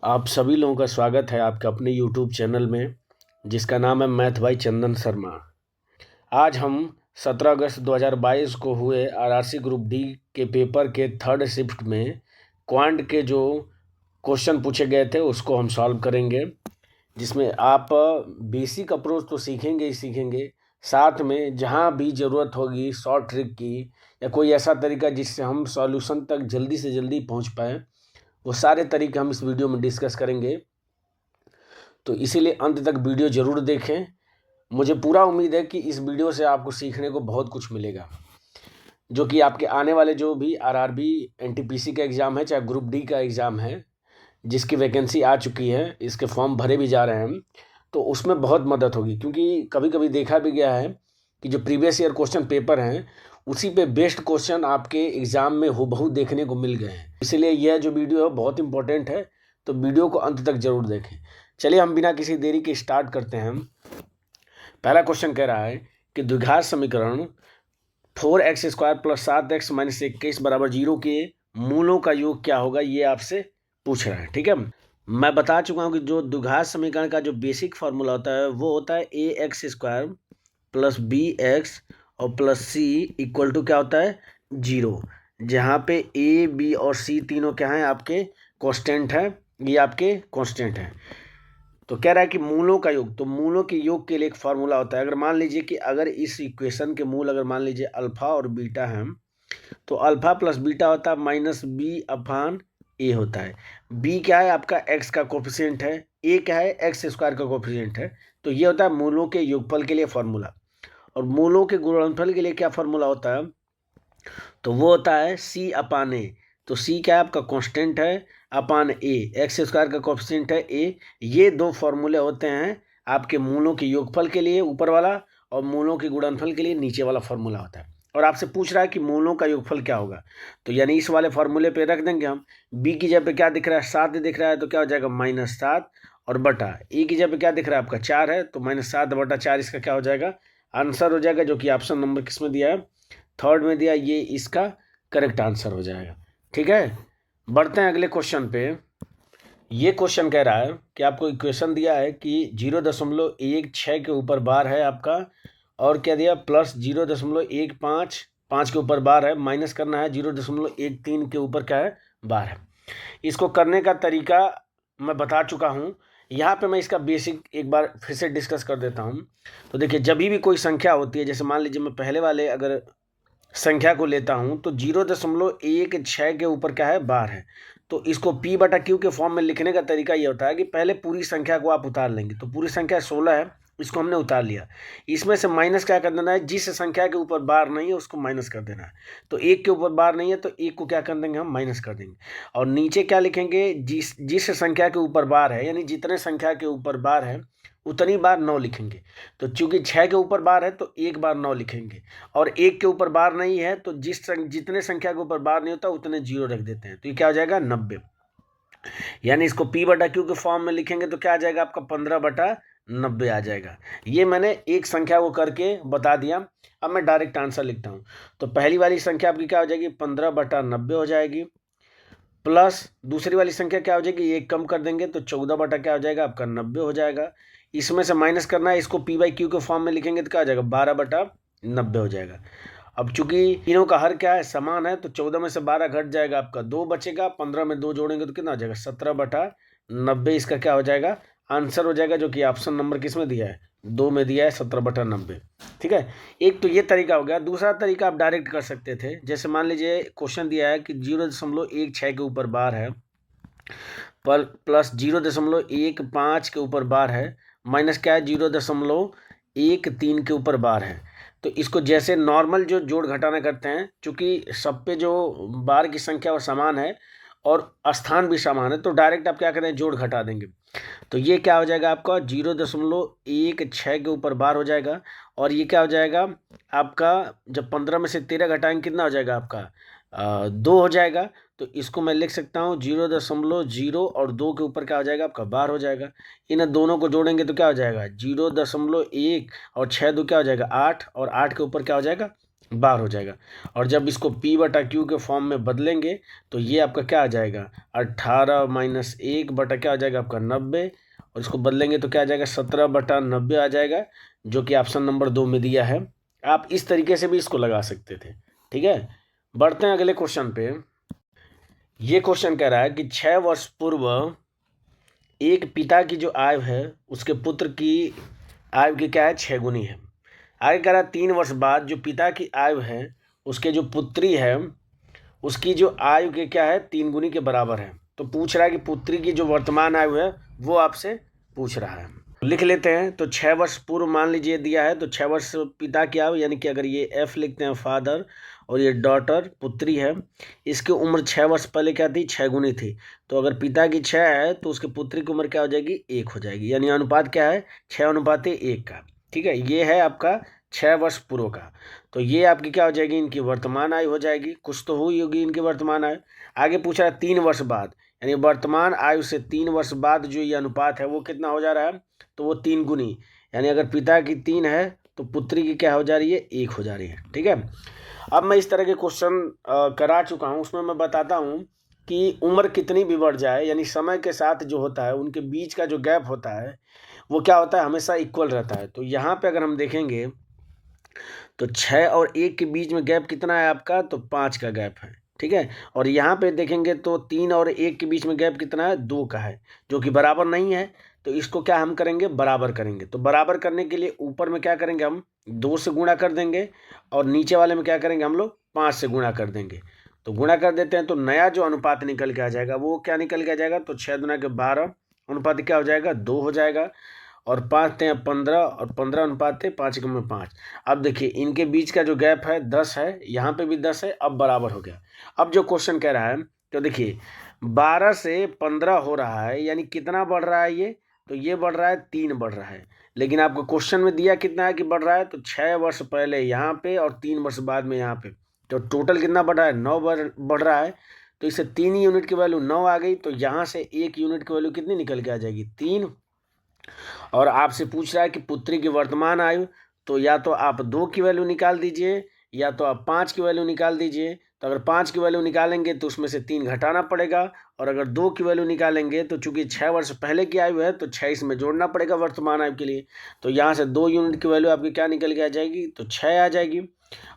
आप सभी लोगों का स्वागत है आपके अपने YouTube चैनल में, जिसका नाम है मैथ भाई चंदन शर्मा। आज हम 17 अगस्त 2022 को हुए आरआरसी ग्रुप डी के पेपर के थर्ड शिफ्ट में क्वांट के जो क्वेश्चन पूछे गए थे उसको हम सॉल्व करेंगे, जिसमें आप बेसिक अप्रोच तो सीखेंगे ही सीखेंगे, साथ में जहाँ भी ज़रूरत होगी शॉर्ट ट्रिक की या कोई ऐसा तरीका जिससे हम सॉल्यूशन तक जल्दी से जल्दी पहुँच पाएँ, वो सारे तरीके हम इस वीडियो में डिस्कस करेंगे। तो इसीलिए अंत तक वीडियो ज़रूर देखें। मुझे पूरा उम्मीद है कि इस वीडियो से आपको सीखने को बहुत कुछ मिलेगा, जो कि आपके आने वाले जो भी आरआरबी एनटीपीसी का एग्ज़ाम है, चाहे ग्रुप डी का एग्ज़ाम है, जिसकी वैकेंसी आ चुकी है, इसके फॉर्म भरे भी जा रहे हैं, तो उसमें बहुत मदद होगी। क्योंकि कभी कभी देखा भी गया है कि जो प्रीवियस ईयर क्वेश्चन पेपर हैं उसी पे बेस्ड क्वेश्चन आपके एग्ज़ाम में हूबहू देखने को मिल गए हैं। इसलिए यह जो वीडियो है बहुत इंपॉर्टेंट है, तो वीडियो को अंत तक जरूर देखें। चलिए हम बिना किसी देरी के स्टार्ट करते हैं। पहला क्वेश्चन कह रहा है कि द्विघात समीकरण 4x² + 7x - 21 = 0 के मूलों का योग क्या होगा, ये आपसे पूछ रहा है। ठीक है, मैं बता चुका हूँ कि जो द्विघात समीकरण का जो बेसिक फार्मूला होता है वो होता है ax² + bx और प्लस c इक्वल टू क्या होता है 0, जहाँ पे a b और c तीनों क्या हैं आपके कांस्टेंट हैं, ये आपके कांस्टेंट हैं। तो कह रहा है कि मूलों का योग, तो मूलों के योग के लिए एक फार्मूला होता है। अगर मान लीजिए कि अगर इस इक्वेशन के मूल अगर मान लीजिए अल्फा और बीटा हैं, तो अल्फा प्लस बीटा होता है -b/a होता है। b क्या है आपका x का कोफिशिएंट है, a क्या है x² का कोफिशिएंट है। तो ये होता है मूलों के योगफल के लिए फार्मूला। और मूलों के गुणनफल के लिए क्या फार्मूला होता है, तो वो होता है c/a। तो c क्या है आपका कांस्टेंट है, अपान a x² का कोफिशिएंट है a। ये दो फार्मूले होते हैं आपके मूलों के योगफल के लिए ऊपर वाला, और मूलों के गुणनफल के लिए नीचे वाला फार्मूला होता है। और आपसे पूछ रहा है कि मूलों का योगफल क्या होगा, तो यानी इस वाले फार्मूले पे रख देंगे हम। b की जगह पे क्या दिख रहा है 7 दिख रहा है, तो क्या हो जाएगा -7, और बटा a की जगह पे क्या दिख रहा है आपका 4 है, तो -7/4 इसका क्या हो जाएगा आंसर हो जाएगा, जो कि ऑप्शन नंबर किस में दिया है थर्ड में दिया, ये इसका करेक्ट आंसर हो जाएगा। ठीक है, बढ़ते हैं अगले क्वेश्चन पे। ये क्वेश्चन कह रहा है कि आपको इक्वेशन दिया है कि 0.16 के ऊपर बार है आपका, और क्या दिया प्लस 0.155 के ऊपर बार है, माइनस करना है 0.13 के ऊपर क्या है बार है। इसको करने का तरीका मैं बता चुका हूँ, यहाँ पे मैं इसका बेसिक एक बार फिर से डिस्कस कर देता हूँ। तो देखिए, जब भी कोई संख्या होती है, जैसे मान लीजिए मैं पहले वाले अगर संख्या को लेता हूं, तो 0.16 के ऊपर क्या है बार है, तो इसको p/q के फॉर्म में लिखने का तरीका ये होता है कि पहले पूरी संख्या को आप उतार लेंगे। तो पूरी संख्या 16 है, इसको हमने उतार लिया, इसमें से माइनस क्या कर देना है, जिस संख्या के ऊपर बार नहीं है उसको माइनस कर देना है। तो 1 के ऊपर बार नहीं है तो 1 को क्या कर देंगे हम माइनस कर देंगे, और नीचे क्या लिखेंगे, जिस संख्या के ऊपर बार है, यानी जितने संख्या के ऊपर बार है उतनी बार 9 लिखेंगे। तो चूंकि 6 के ऊपर बार है तो एक बार 9 लिखेंगे, और 1 के ऊपर बार नहीं है तो जितने संख्या के ऊपर बार नहीं होता उतने 0 रख देते हैं, तो ये क्या हो जाएगा 90। यानी इसको p/q के फॉर्म में लिखेंगे तो क्या आ जाएगा आपका 15/90 आ जाएगा। ये मैंने एक संख्या को करके बता दिया। अब मैं डायरेक्ट आंसर लिखता हूँ। तो पहली वाली संख्या आपकी क्या हो जाएगी 15/90 हो जाएगी, प्लस दूसरी वाली संख्या क्या हो जाएगी, एक कम कर देंगे तो 14 क्या हो जाएगा आपका 90 हो जाएगा। इसमें से माइनस करना है, इसको p/q के फॉर्म में लिखेंगे तो क्या हो जाएगा 12/90 हो जाएगा। अब चूंकि तीनों का हर क्या है समान है, तो 14 में से 12 घट जाएगा आपका 2 बचेगा, 15 में 2 जोड़ेंगे तो कितना हो जाएगा 17/90 इसका क्या हो जाएगा आंसर हो जाएगा, जो कि ऑप्शन नंबर किस में दिया है 2 में दिया है 17/90। ठीक है, एक तो ये तरीका हो गया। दूसरा तरीका आप डायरेक्ट कर सकते थे, जैसे मान लीजिए क्वेश्चन दिया है कि 0.16 के ऊपर बार है, पर प्लस 0.15 के ऊपर बार है, माइनस क्या है 0.13 के ऊपर बार है। तो इसको जैसे नॉर्मल जो जोड़ घटाना करते हैं, चूंकि सब पे जो बार की संख्या वो समान है और स्थान भी समान है, तो डायरेक्ट आप क्या करें जोड़ घटा देंगे। तो ये क्या हो जाएगा आपका 0.16 के ऊपर बार हो जाएगा, और ये क्या हो जाएगा आपका जब 15 में से 13 घटाएंगे कितना हो जाएगा आपका 2 हो जाएगा। तो इसको मैं लिख सकता हूँ 0.0 और 2 के ऊपर क्या हो जाएगा आपका बार हो जाएगा। इन दोनों को जोड़ेंगे तो क्या हो जाएगा 0.1 और 6 2 क्या हो जाएगा 8, और 8 के ऊपर क्या हो जाएगा बार हो जाएगा। और जब इसको P/Q के फॉर्म में बदलेंगे तो ये आपका क्या आ जाएगा, 18 माइनस 1 बटा क्या आ जाएगा आपका 90, और इसको बदलेंगे तो क्या आ जाएगा 17/90 आ जाएगा, जो कि ऑप्शन नंबर 2 में दिया है। आप इस तरीके से भी इसको लगा सकते थे। ठीक है, बढ़ते हैं अगले क्वेश्चन पे। ये क्वेश्चन कह रहा है कि 6 वर्ष पूर्व एक पिता की जो आयु है उसके पुत्र की आयु की क्या है 6 गुनी है। आगे कह रहा है 3 वर्ष बाद जो पिता की आयु है उसके जो पुत्री है उसकी जो आयु के क्या है 3 गुनी के बराबर है। तो पूछ रहा है कि पुत्री की जो वर्तमान आयु है वो आपसे पूछ रहा है। लिख लेते हैं। तो 6 वर्ष पूर्व मान लीजिए दिया है, तो 6 वर्ष पिता की आयु, यानी कि अगर ये एफ लिखते हैं फादर और ये डॉटर पुत्री है, इसकी उम्र 6 वर्ष पहले क्या थी 6 गुनी थी। तो अगर पिता की 6 है तो उसके पुत्री की उम्र क्या हो जाएगी 1 हो जाएगी, यानी अनुपात क्या है 6:1 का। ठीक है, ये है आपका 6 वर्ष पूर्व का। तो ये आपकी क्या हो जाएगी इनकी वर्तमान आयु हो जाएगी, कुछ तो हुई होगी इनकी वर्तमान आयु। आगे पूछा है 3 वर्ष बाद, यानी वर्तमान आयु से 3 वर्ष बाद जो ये अनुपात है वो कितना हो जा रहा है, तो वो 3 गुनी, यानी अगर पिता की 3 है तो पुत्री की क्या हो जा रही है 1 हो जा रही है। ठीक है, अब मैं इस तरह के क्वेश्चन करा चुका हूँ, उसमें मैं बताता हूँ कि उम्र कितनी भी बढ़ जाए, यानी समय के साथ जो होता है उनके बीच का जो गैप होता है वो क्या होता है हमेशा इक्वल रहता है। तो यहाँ पे अगर हम देखेंगे तो 6 और 1 के बीच में गैप कितना है आपका, तो 5 का गैप है। ठीक है, और यहाँ पे देखेंगे तो 3 और 1 के बीच में गैप कितना है 2 का है, जो कि बराबर नहीं है। तो इसको क्या हम करेंगे बराबर करेंगे। तो बराबर करने के लिए ऊपर में क्या करेंगे हम 2 से गुणा कर देंगे, और नीचे वाले में क्या करेंगे हम लोग 5 से गुणा कर देंगे। तो गुणा कर देते हैं तो नया जो अनुपात निकल के आ जाएगा वो क्या निकल के आ जाएगा, तो 6 दूना के 12 अनुपात क्या हो जाएगा 2 हो जाएगा, और 5 × 15 और 15 अनुपात है 5 × 5। अब देखिए इनके बीच का जो गैप है 10 है, यहाँ पे भी 10 है, अब बराबर हो गया। अब जो क्वेश्चन कह रहा है तो देखिए 12 से 15 हो रहा है, यानी कितना बढ़ रहा है ये, तो ये बढ़ रहा है 3 बढ़ रहा है। लेकिन आपको क्वेश्चन में दिया कितना है कि बढ़ रहा है, तो 6 वर्ष पहले यहाँ पे और 3 वर्ष बाद में यहाँ पे, तो टोटल कितना बढ़ रहा है 9 बढ़ रहा है। तो इससे 3 यूनिट की वैल्यू 9 आ गई, तो यहाँ से 1 यूनिट की वैल्यू कितनी निकल के आ जाएगी 3। और आपसे पूछ रहा है कि पुत्री की वर्तमान आयु, तो या तो आप 2 की वैल्यू निकाल दीजिए या तो आप 5 की वैल्यू निकाल दीजिए। तो अगर 5 की वैल्यू निकालेंगे तो उसमें से 3 घटाना पड़ेगा, और अगर 2 की वैल्यू निकालेंगे तो चूंकि 6 वर्ष पहले की आयु है तो 6 इसमें जोड़ना पड़ेगा वर्तमान आयु के लिए। तो यहाँ से 2 यूनिट की वैल्यू आपकी क्या निकल के आ जाएगी, तो 6 आ जाएगी।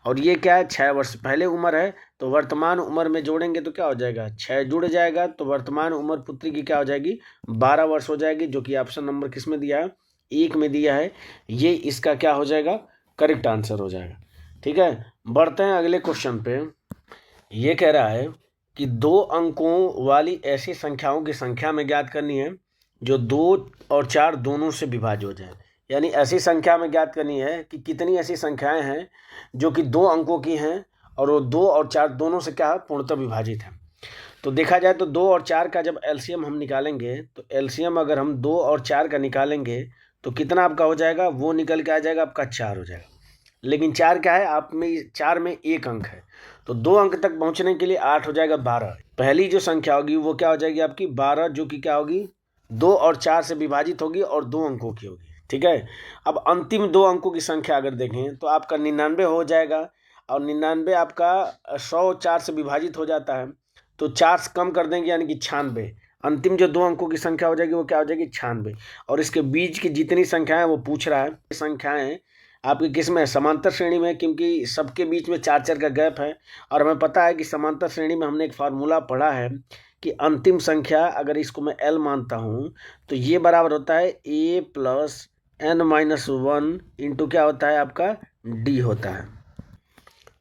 और ये क्या है 6 वर्ष पहले उम्र है, तो वर्तमान उम्र में जोड़ेंगे तो क्या हो जाएगा 6 जुड़ जाएगा, तो वर्तमान उम्र पुत्री की क्या हो जाएगी 12 वर्ष हो जाएगी, जो कि ऑप्शन नंबर किस में दिया है 1 में दिया है। ये इसका क्या हो जाएगा करेक्ट आंसर हो जाएगा। ठीक है, बढ़ते हैं अगले क्वेश्चन पे। ये कह रहा है कि 2 अंकों वाली ऐसी संख्याओं की संख्या में ज्ञात करनी है जो 2 और 4 दोनों से विभाज्य हो जाए। यानी ऐसी संख्या में ज्ञात करनी है कि कितनी ऐसी संख्याएं हैं जो कि 2 अंकों की हैं और वो 2 और 4 दोनों से क्या है पूर्णतः विभाजित है। तो देखा जाए तो 2 और 4 का जब एलसीएम हम निकालेंगे, तो एलसीएम अगर हम 2 और 4 का निकालेंगे तो कितना आपका हो जाएगा, वो निकल के आ जाएगा आपका 4 हो जाएगा। लेकिन 4 क्या है आप में 4 में 1 अंक है, तो 2 अंक तक पहुंचने के लिए 8 हो जाएगा 12। पहली जो संख्या होगी वो क्या हो जाएगी आपकी 12, जो कि क्या होगी 2 और 4 से विभाजित होगी और 2 अंकों की होगी। ठीक है, अब अंतिम 2 अंकों की संख्या अगर देखें तो आपका 99 हो जाएगा, और 99 आपका 100 4 से विभाजित हो जाता है, तो 4 से कम कर देंगे यानी कि 96। अंतिम जो 2 अंकों की संख्या हो जाएगी वो क्या हो जाएगी 96। और इसके बीच की जितनी संख्याएं वो पूछ रहा है, संख्याएं आपकी किस में समांतर श्रेणी में, क्योंकि सबके बीच में 4 का गैप है। और हमें पता है कि समांतर श्रेणी में हमने एक फार्मूला पढ़ा है कि अंतिम संख्या अगर इसको मैं L मानता हूँ तो ये बराबर होता है A + n-1 इंटू क्या होता है आपका D होता है।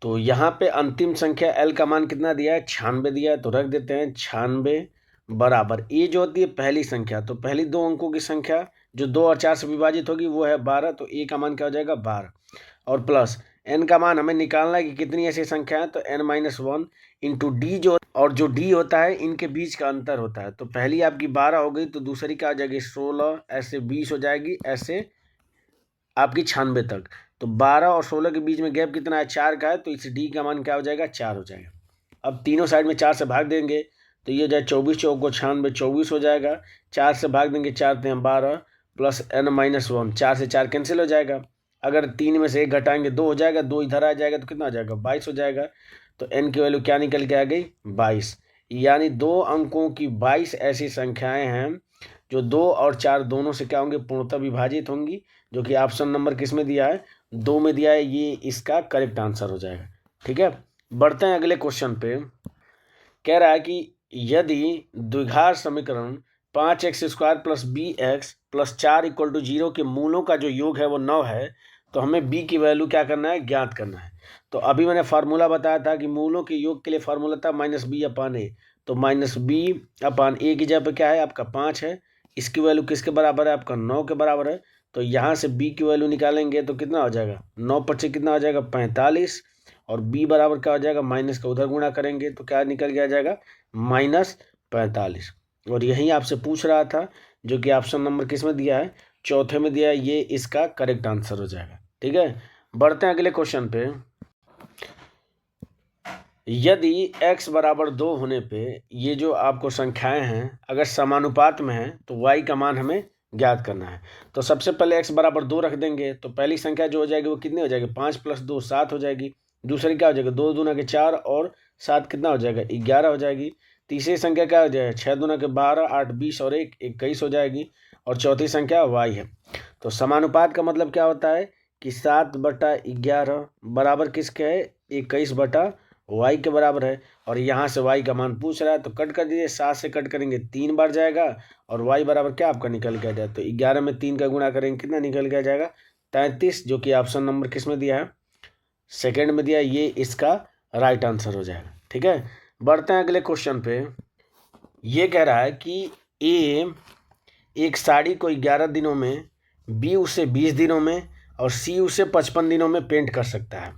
तो यहाँ पे अंतिम संख्या L का मान कितना दिया है 96 दिया है, तो रख देते हैं 96 बराबर A जो होती है पहली संख्या, तो पहली 2 अंकों की संख्या जो 2 और 4 से विभाजित होगी वो है 12, तो A का मान क्या हो जाएगा 12, और प्लस n का मान हमें निकालना है कि कितनी ऐसी संख्या है, तो n-1 इंटू D जो, और जो D होता है इनके बीच का अंतर होता है। तो पहली आपकी 12 हो गई, तो दूसरी क्या हो जाएगी 16, ऐसे 20 हो जाएगी, ऐसे आपकी 96 तक। तो 12 और 16 के बीच में गैप कितना है 4 का है, तो इस D का मान क्या हो जाएगा 4 हो जाएगा। अब तीनों साइड में 4 से भाग देंगे तो ये हो जाए 24 चौक को 96 24 हो जाएगा। 4 से भाग देंगे 4 × 12 प्लस n-1, 4 से 4 कैंसिल हो जाएगा, अगर 3 में से 1 घटाएंगे 2 हो जाएगा, 2 इधर आ जाएगा तो कितना आ जाएगा 22 हो जाएगा। तो n की वैल्यू क्या निकल के आ गई 22। यानी 2 अंकों की 22 ऐसी संख्याएं हैं जो 2 और 4 दोनों से क्या होंगे पूर्णतः विभाजित होंगी, जो कि ऑप्शन नंबर किस में दिया है 2 में दिया है। ये इसका करेक्ट आंसर हो जाएगा। ठीक है, बढ़ते हैं अगले क्वेश्चन पे। कह रहा है कि यदि द्विघात समीकरण 5x² plus bx plus 4 equal to 0 के मूलों का जो योग है वो 9 है, तो हमें b की वैल्यू क्या करना है ज्ञात करना है। तो अभी मैंने फार्मूला बताया था कि मूलों के योग के लिए फार्मूला था -b/a। तो -b/a की जगह पे क्या है आपका 5 है, इसकी वैल्यू किसके बराबर है आपका 9 के बराबर है। तो यहाँ से b की वैल्यू निकालेंगे तो कितना हो जाएगा 9×5 कितना हो जाएगा 45, और b बराबर क्या हो जाएगा माइनस का उधर गुणा करेंगे तो क्या निकल के आ जाएगा -45। और यही आपसे पूछ रहा था, जो कि ऑप्शन नंबर किस में दिया है चौथे में दिया है, ये इसका करेक्ट आंसर हो जाएगा। ठीक है, बढ़ते हैं अगले क्वेश्चन पे। यदि x बराबर 2 होने पे ये जो आपको संख्याएं हैं अगर समानुपात में है तो y का मान हमें ज्ञात करना है। तो सबसे पहले x बराबर 2 रख देंगे, तो पहली संख्या जो हो जाएगी वो कितनी हो जाएगी 5 + 2 7 हो जाएगी। दूसरी क्या हो जाएगा 2 दूना के 4 और 7 कितना हो जाएगा 11 हो जाएगी। तीसरी संख्या क्या हो जाएगा 6 दूना के 12 8 20 और 1 21 हो जाएगी। और चौथी संख्या y है। तो समानुपात का मतलब क्या होता है कि 7/11 बराबर किसके है 21/y के बराबर है। और यहाँ से y का मान पूछ रहा है तो कट कर दीजिए, 7 से कट करेंगे 3 बार जाएगा और y बराबर क्या आपका निकल के आ जाए। तो 11 में 3 का गुणा करेंगे कितना निकल के आ जाएगा 33, जो कि ऑप्शन नंबर किस में दिया है सेकंड में दिया है। ये इसका राइट आंसर हो जाएगा। ठीक है, बढ़ते हैं अगले क्वेश्चन पे। ये कह रहा है कि ए एक साड़ी को 11 दिनों में, बी उसे 20 दिनों में और सी उसे 55 दिनों में पेंट कर सकता है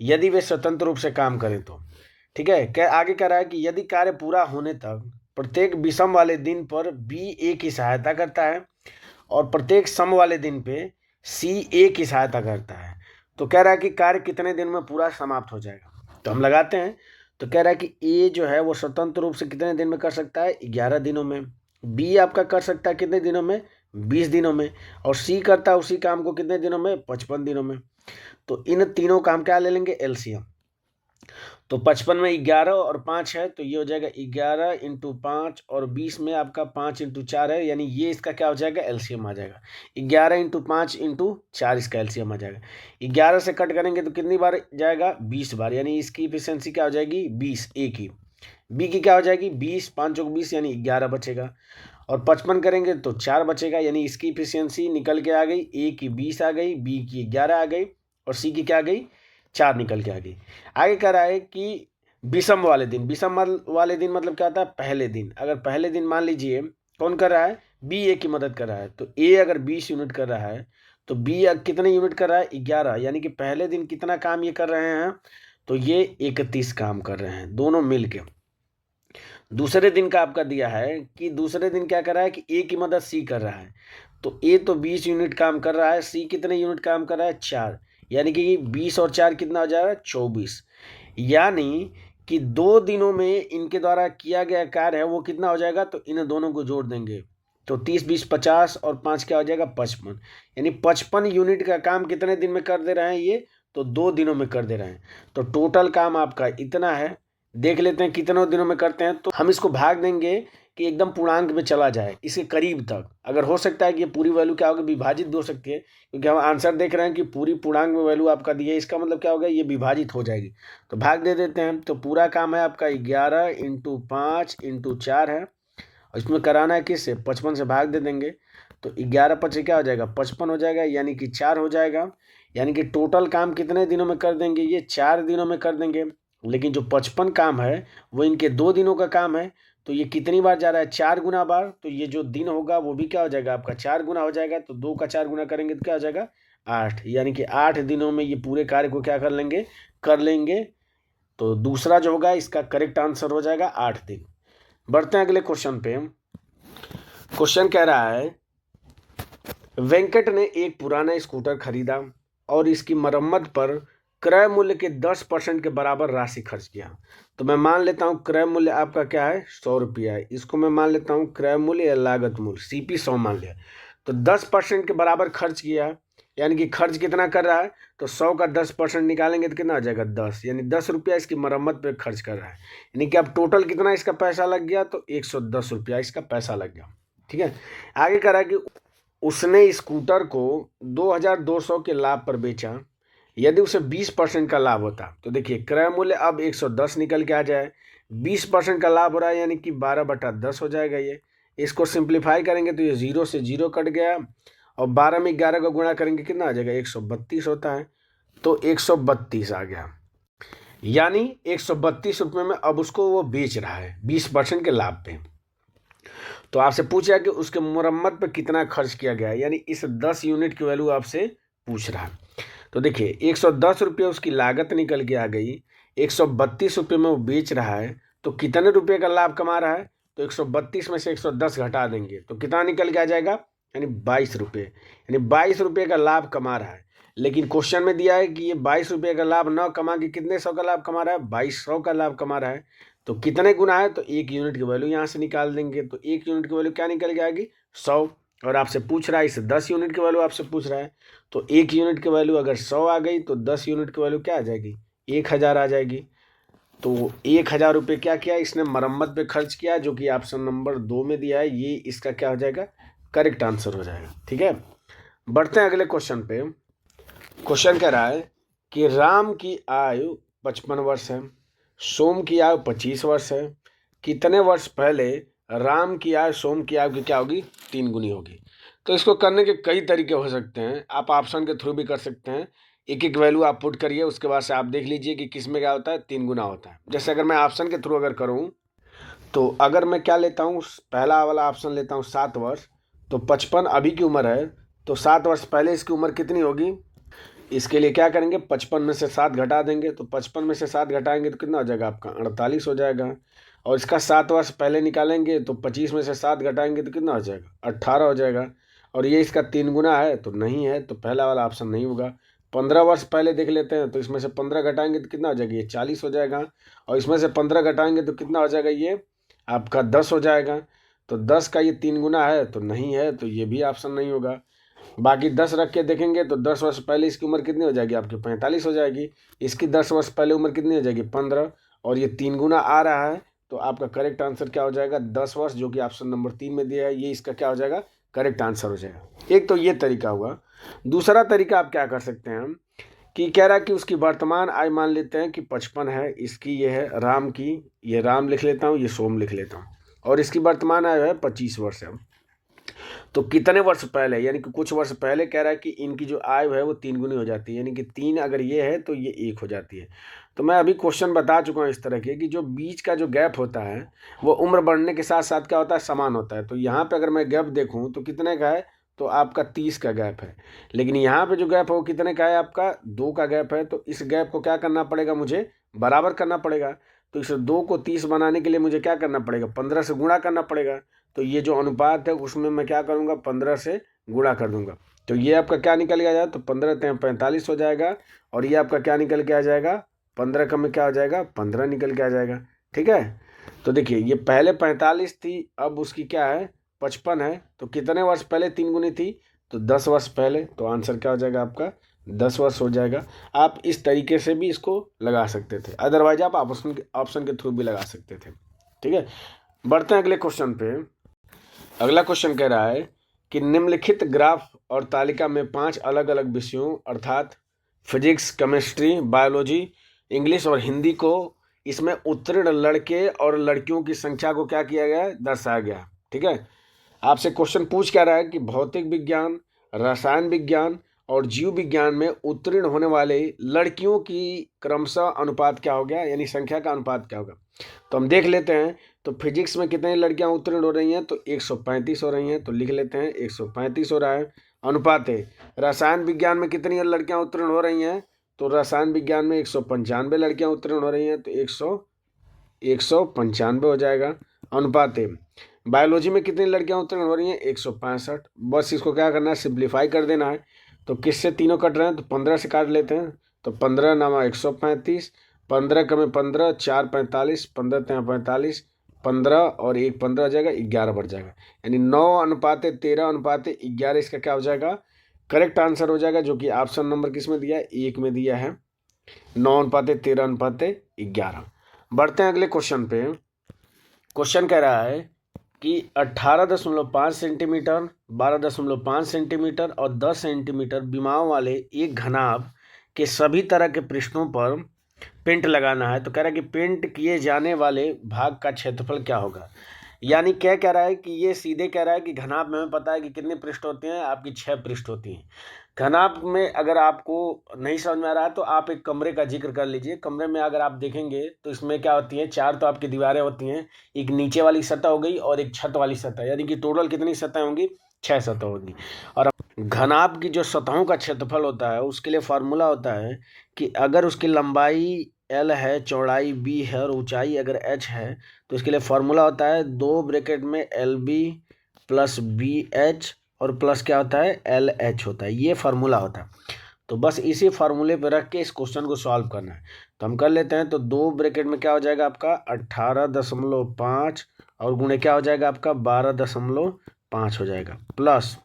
यदि वे स्वतंत्र रूप से काम करें तो। ठीक है, क्या आगे कह रहा है कि यदि कार्य पूरा होने तक प्रत्येक विषम वाले दिन पर बी ए की सहायता करता है और प्रत्येक सम वाले दिन पे सी ए की सहायता करता है, तो कह रहा है कि कार्य कितने दिन में पूरा समाप्त हो जाएगा। तो हम लगाते हैं। तो कह रहा है कि ए जो है वो स्वतंत्र रूप से कितने दिन में कर सकता है 11 दिनों में, बी आपका कर सकता है कितने दिनों में 20 दिनों में, और सी करता है उसी काम को कितने दिनों में 55 दिनों में। तो इन तीनों काम क्या ले लेंगे एलसीएम। तो 55 में 11 और 5 है तो ये हो जाएगा 11 × 5 और 20 में आपका 5 × 4 है, यानी ये इसका क्या हो जाएगा एलसीएम आ जाएगा। 11 × 5 × 4 इसका एलसीएम आ जाएगा। 11 से कट करेंगे तो कितनी बार जाएगा 20 बार, यानी इसकी इफिशियंसी क्या हो जाएगी 20 ए की। बी की क्या हो जाएगी 20 5 चौक 20 यानी 11 बचेगा। और 55 करेंगे तो 4 बचेगा, यानी इसकी इफिशियंसी निकल के आ गई। ए की 20 आ गई, बी की 11 आ गई और सी की क्या आ गई 4 निकल के आ गई। आगे कह रहा है कि विषम वाले दिन, विषम वाले दिन मतलब क्या होता है पहले दिन। अगर पहले दिन मान लीजिए कौन कर रहा है बी ए की मदद कर रहा है, तो ए अगर 20 यूनिट कर रहा है तो बी कितने यूनिट कर रहा है 11, यानी कि पहले दिन कितना काम ये कर रहे हैं तो ये 31 काम कर रहे हैं दोनों मिल के। दूसरे दिन का आपका दिया है कि दूसरे दिन क्या कर रहा है कि ए की मदद सी कर रहा है, तो ए तो 20 यूनिट काम कर रहा है, सी कितने यूनिट काम कर रहा है 4, यानी कि 20 और 4 कितना हो जाएगा 24। यानी कि 2 दिनों में इनके द्वारा किया गया कार्य है वो कितना हो जाएगा, तो इन दोनों को जोड़ देंगे तो 30 20 50 और 5 क्या हो जाएगा 55, यानी 55 यूनिट का काम कितने दिन में कर दे रहे हैं ये, तो 2 दिनों में कर दे रहे हैं। तो टोटल काम आपका इतना है। देख लेते हैं कितने दिनों में करते हैं, तो हम इसको भाग देंगे कि एकदम पूर्णांक में चला जाए इसके करीब तक। अगर हो सकता है कि ये पूरी वैल्यू क्या होगी विभाजित भी हो सकती है, क्योंकि हम आंसर देख रहे हैं कि पूरी पूर्णांक में वैल्यू आपका दी है, इसका मतलब क्या होगा ये विभाजित हो जाएगी। तो भाग दे देते हैं। तो पूरा काम है आपका 11 × 5 × 4 है, और इसमें कराना है किससे 55 से भाग दे देंगे तो 11 5 क्या हो जाएगा 55 हो जाएगा, यानी कि 4 हो जाएगा। यानी कि टोटल काम कितने दिनों में कर देंगे ये 4 दिनों में कर देंगे। लेकिन जो 55 काम है वो इनके 2 दिनों का काम है, तो ये कितनी बार जा रहा है 4 गुना बार। तो ये जो दिन होगा वो भी क्या हो जाएगा आपका 4 गुना हो जाएगा। तो 2 का 4 गुना करेंगे तो क्या हो जाएगा 8, यानी कि 8 दिनों में ये पूरे कार्य को क्या कर लेंगे। तो दूसरा जो होगा इसका करेक्ट आंसर हो जाएगा 8 दिन। बढ़ते हैं अगले क्वेश्चन पे। क्वेश्चन कह रहा है वेंकट ने एक पुराना स्कूटर खरीदा और इसकी मरम्मत पर क्रय मूल्य के 10% के बराबर राशि खर्च किया। तो मैं मान लेता हूँ क्रय मूल्य आपका क्या है 100 रुपया है, इसको मैं मान लेता हूँ क्रय मूल्य या लागत मूल्य CP 100 मान लिया। तो 10% के बराबर खर्च किया, यानी कि खर्च कितना कर रहा है, तो 100 का 10% निकालेंगे तो कितना आ जाएगा 10, यानी 10 रुपया इसकी मरम्मत पे खर्च कर रहा है। यानी कि अब टोटल कितना इसका पैसा लग गया, तो 110 रुपया इसका पैसा लग गया। ठीक है, आगे कह रहा है कि उसने स्कूटर को 2200 के लाभ पर बेचा। यदि उसे 20% का लाभ होता, तो देखिए क्रय मूल्य अब 110 निकल के आ जाए, 20% का लाभ हो रहा है यानी कि 12/10 हो जाएगा ये। इसको सिंप्लीफाई करेंगे तो ये 0 से 0 कट गया, और 12 में 11 को गुणा करेंगे कितना आ जाएगा, 132 होता है, तो 132 आ गया। यानी 132 रुपये में अब उसको वो बेच रहा है 20% के लाभ पे। तो आपसे पूछा कि उसके मुरम्मत पे कितना खर्च किया गया है, यानी इस 10 यूनिट की वैल्यू आपसे पूछ रहा है। तो देखिए 110 रुपये उसकी लागत निकल के आ गई, 132 रुपये में वो बेच रहा है, तो कितने रुपये का लाभ कमा रहा है, तो 132 में से 110 घटा देंगे तो कितना निकल के आ जाएगा, यानी 22 रुपये, यानी 22 रुपये का लाभ कमा रहा है। लेकिन क्वेश्चन में दिया है कि ये 22 रुपये का लाभ न कमा के कितने सौ का लाभ कमा रहा है, 2200 का लाभ कमा रहा है। तो कितने गुना है, तो 1 यूनिट की वैल्यू यहाँ से निकाल देंगे, तो 1 यूनिट की वैल्यू क्या निकल के आएगी, 100। और आपसे पूछ रहा है इस 10 यूनिट की वैल्यू आपसे पूछ रहा है, तो 1 यूनिट की वैल्यू अगर 100 आ गई तो 10 यूनिट की वैल्यू क्या आ जाएगी, 1000 आ जाएगी। तो 1000 रुपये क्या किया इसने मरम्मत पे खर्च किया, जो कि ऑप्शन नंबर 2 में दिया है, ये इसका क्या हो जाएगा, करेक्ट आंसर हो जाएगा। ठीक है, बढ़ते हैं अगले क्वेश्चन पे। क्वेश्चन कह रहा है कि राम की आयु 55 वर्ष है, सोम की आयु 25 वर्ष है, कितने वर्ष पहले राम की आयु सोम की आयु की क्या होगी, 3 गुनी होगी। तो इसको करने के कई तरीके हो सकते हैं, आप ऑप्शन के थ्रू भी कर सकते हैं, एक एक वैल्यू आप पुट करिए, उसके बाद से आप देख लीजिए कि किस में क्या होता है, 3 गुना होता है। जैसे अगर मैं ऑप्शन के थ्रू अगर करूँ, तो अगर मैं क्या लेता हूँ, पहला वाला ऑप्शन लेता हूँ 7 वर्ष, तो 55 अभी की उम्र है, तो 7 वर्ष पहले इसकी उम्र कितनी होगी, इसके लिए क्या करेंगे, 55 में से 7 घटा देंगे, तो 55 में से 7 घटाएंगे तो कितना हो जाएगा आपका 48 हो जाएगा। और इसका 7 वर्ष पहले निकालेंगे तो 25 में से 7 घटाएंगे तो कितना हो जाएगा, 18 हो जाएगा। और ये इसका 3 गुना है तो नहीं है, तो पहला वाला ऑप्शन नहीं होगा। 15 वर्ष पहले देख लेते हैं, तो इसमें से 15 घटाएंगे तो कितना हो जाएगा, ये 40 हो जाएगा। और इसमें से 15 घटाएंगे तो कितना हो जाएगा, ये आपका 10 हो जाएगा। तो 10 का ये 3 गुना है तो नहीं है, तो ये भी ऑप्शन नहीं होगा। बाकी 10 रख के देखेंगे तो 10 वर्ष पहले इसकी उम्र कितनी हो जाएगी, आपकी 45 हो जाएगी। इसकी 10 वर्ष पहले उम्र कितनी हो जाएगी, 15, और ये 3 गुना आ रहा है, तो आपका करेक्ट आंसर क्या हो जाएगा, 10 वर्ष, जो कि ऑप्शन नंबर 3 में दिया है, ये इसका क्या हो जाएगा, करेक्ट आंसर हो जाएगा। एक तो ये तरीका हुआ। दूसरा तरीका आप क्या कर सकते हैं कि कह रहा है कि उसकी वर्तमान आयु मान लेते हैं कि 55 है, इसकी ये है राम की, ये राम लिख लेता हूँ, ये सोम लिख लेता हूँ, और इसकी वर्तमान आयु है 25 वर्ष है। तो कितने वर्ष पहले, यानी कि कुछ वर्ष पहले कह रहा है कि इनकी जो आयु है वो 3 गुनी हो जाती है, यानी कि 3 अगर ये है तो ये 1 हो जाती है। तो मैं अभी क्वेश्चन बता चुका हूँ इस तरह के कि जो बीच का जो गैप होता है वो उम्र बढ़ने के साथ साथ क्या होता है, समान होता है। तो यहाँ पे अगर मैं गैप देखूँ तो कितने का है, तो आपका 30 का गैप है। लेकिन यहाँ पे जो गैप है वो कितने का है, आपका 2 का गैप है। तो इस गैप को क्या करना पड़ेगा, मुझे बराबर करना पड़ेगा। तो इस 2 को 30 बनाने के लिए मुझे क्या करना पड़ेगा, 15 से गुणा करना पड़ेगा। तो ये जो अनुपात है उसमें मैं क्या करूँगा, 15 से गुणा कर दूंगा। तो ये आपका क्या निकल के आ जाएगा, तो 15 × 45 हो जाएगा। और ये आपका क्या निकल के आ जाएगा, 15 का में क्या हो जाएगा, 15 निकल के आ जाएगा। ठीक है, तो देखिए ये पहले 45 थी, अब उसकी क्या है, 55 है। तो कितने वर्ष पहले 3 गुनी थी, तो 10 वर्ष पहले। तो आंसर क्या हो जाएगा आपका, 10 वर्ष हो जाएगा। आप इस तरीके से भी इसको लगा सकते थे, अदरवाइज आप ऑप्शन के थ्रू भी लगा सकते थे। ठीक है, बढ़ते हैं अगले क्वेश्चन पे। अगला क्वेश्चन कह रहा है कि निम्नलिखित ग्राफ और तालिका में 5 अलग अलग विषयों अर्थात फिजिक्स, केमिस्ट्री, बायोलॉजी, इंग्लिश और हिंदी को इसमें उत्तीर्ण लड़के और लड़कियों की संख्या को क्या किया गया है, दर्शाया गया। ठीक है, आपसे क्वेश्चन पूछ क्या रहा है कि भौतिक विज्ञान, रसायन विज्ञान और जीव विज्ञान में उत्तीर्ण होने वाले लड़कियों की क्रमशः अनुपात क्या हो गया, यानी संख्या का अनुपात क्या होगा। तो हम देख लेते हैं। तो फिजिक्स में कितनी लड़कियां उत्तीर्ण हो रही हैं, तो 135 हो रही हैं। तो लिख लेते हैं 135 हो रहा है अनुपात है। रसायन विज्ञान में कितनी लड़कियां उत्तीर्ण हो रही हैं, तो रसायन विज्ञान में 195 लड़कियां उत्तीर्ण हो रही हैं। तो 195 हो जाएगा अनुपात है। बायोलॉजी में कितनी लड़कियां उत्तीर्ण हो रही हैं, 165। बस इसको क्या करना है, सिंप्लीफाई कर देना है। तो किससे तीनों कट रहे हैं, तो 15 से काट लेते हैं। तो 15 नामा 135, 15 का में 15, 4 45, 15 × 45, 15 और 1 15 हो जाएगा, 11 बढ़ जाएगा। यानी 9:13:11 इसका क्या हो जाएगा, करेक्ट आंसर हो जाएगा, जो कि ऑप्शन नंबर किस में दिया है, 1 में दिया है, 9:13:11। बढ़ते हैं अगले क्वेश्चन पे। क्वेश्चन कह रहा है कि 18.5 सेंटीमीटर, 12.5 सेंटीमीटर और 10 सेंटीमीटर विमाओं वाले एक घनाभ के सभी तरह के पृष्ठों पर पेंट लगाना है। तो कह रहा है कि पेंट किए जाने वाले भाग का क्षेत्रफल क्या होगा। यानी क्या कह रहा है कि ये सीधे कह रहा है कि घनाभ में हमें पता है कि कितने पृष्ठ होते हैं, आपकी 6 पृष्ठ होती हैं। घनाभ में अगर आपको नहीं समझ में आ रहा है तो आप एक कमरे का जिक्र कर लीजिए। कमरे में अगर आप देखेंगे तो इसमें क्या होती है, 4 तो आपकी दीवारें होती हैं, एक नीचे वाली सतह हो गई और एक छत वाली सतह, यानी कि टोटल कितनी सतह होंगी, 6 सतह होगी। और घनाभ की जो सतहों का क्षेत्रफल होता है उसके लिए फार्मूला होता है कि अगर उसकी लंबाई L है, चौड़ाई B है और ऊंचाई अगर H है, तो इसके लिए फार्मूला होता है 2 ब्रैकेट में LB प्लस BH और प्लस क्या होता है, LH होता है। ये फार्मूला होता है। तो बस इसी फार्मूले पे रख के इस क्वेश्चन को सॉल्व करना है। तो हम कर लेते हैं। तो 2 ब्रैकेट में क्या हो जाएगा आपका 18.5 और गुणे क्या हो जाएगा आपका 12.5 हो जाएगा, प्लस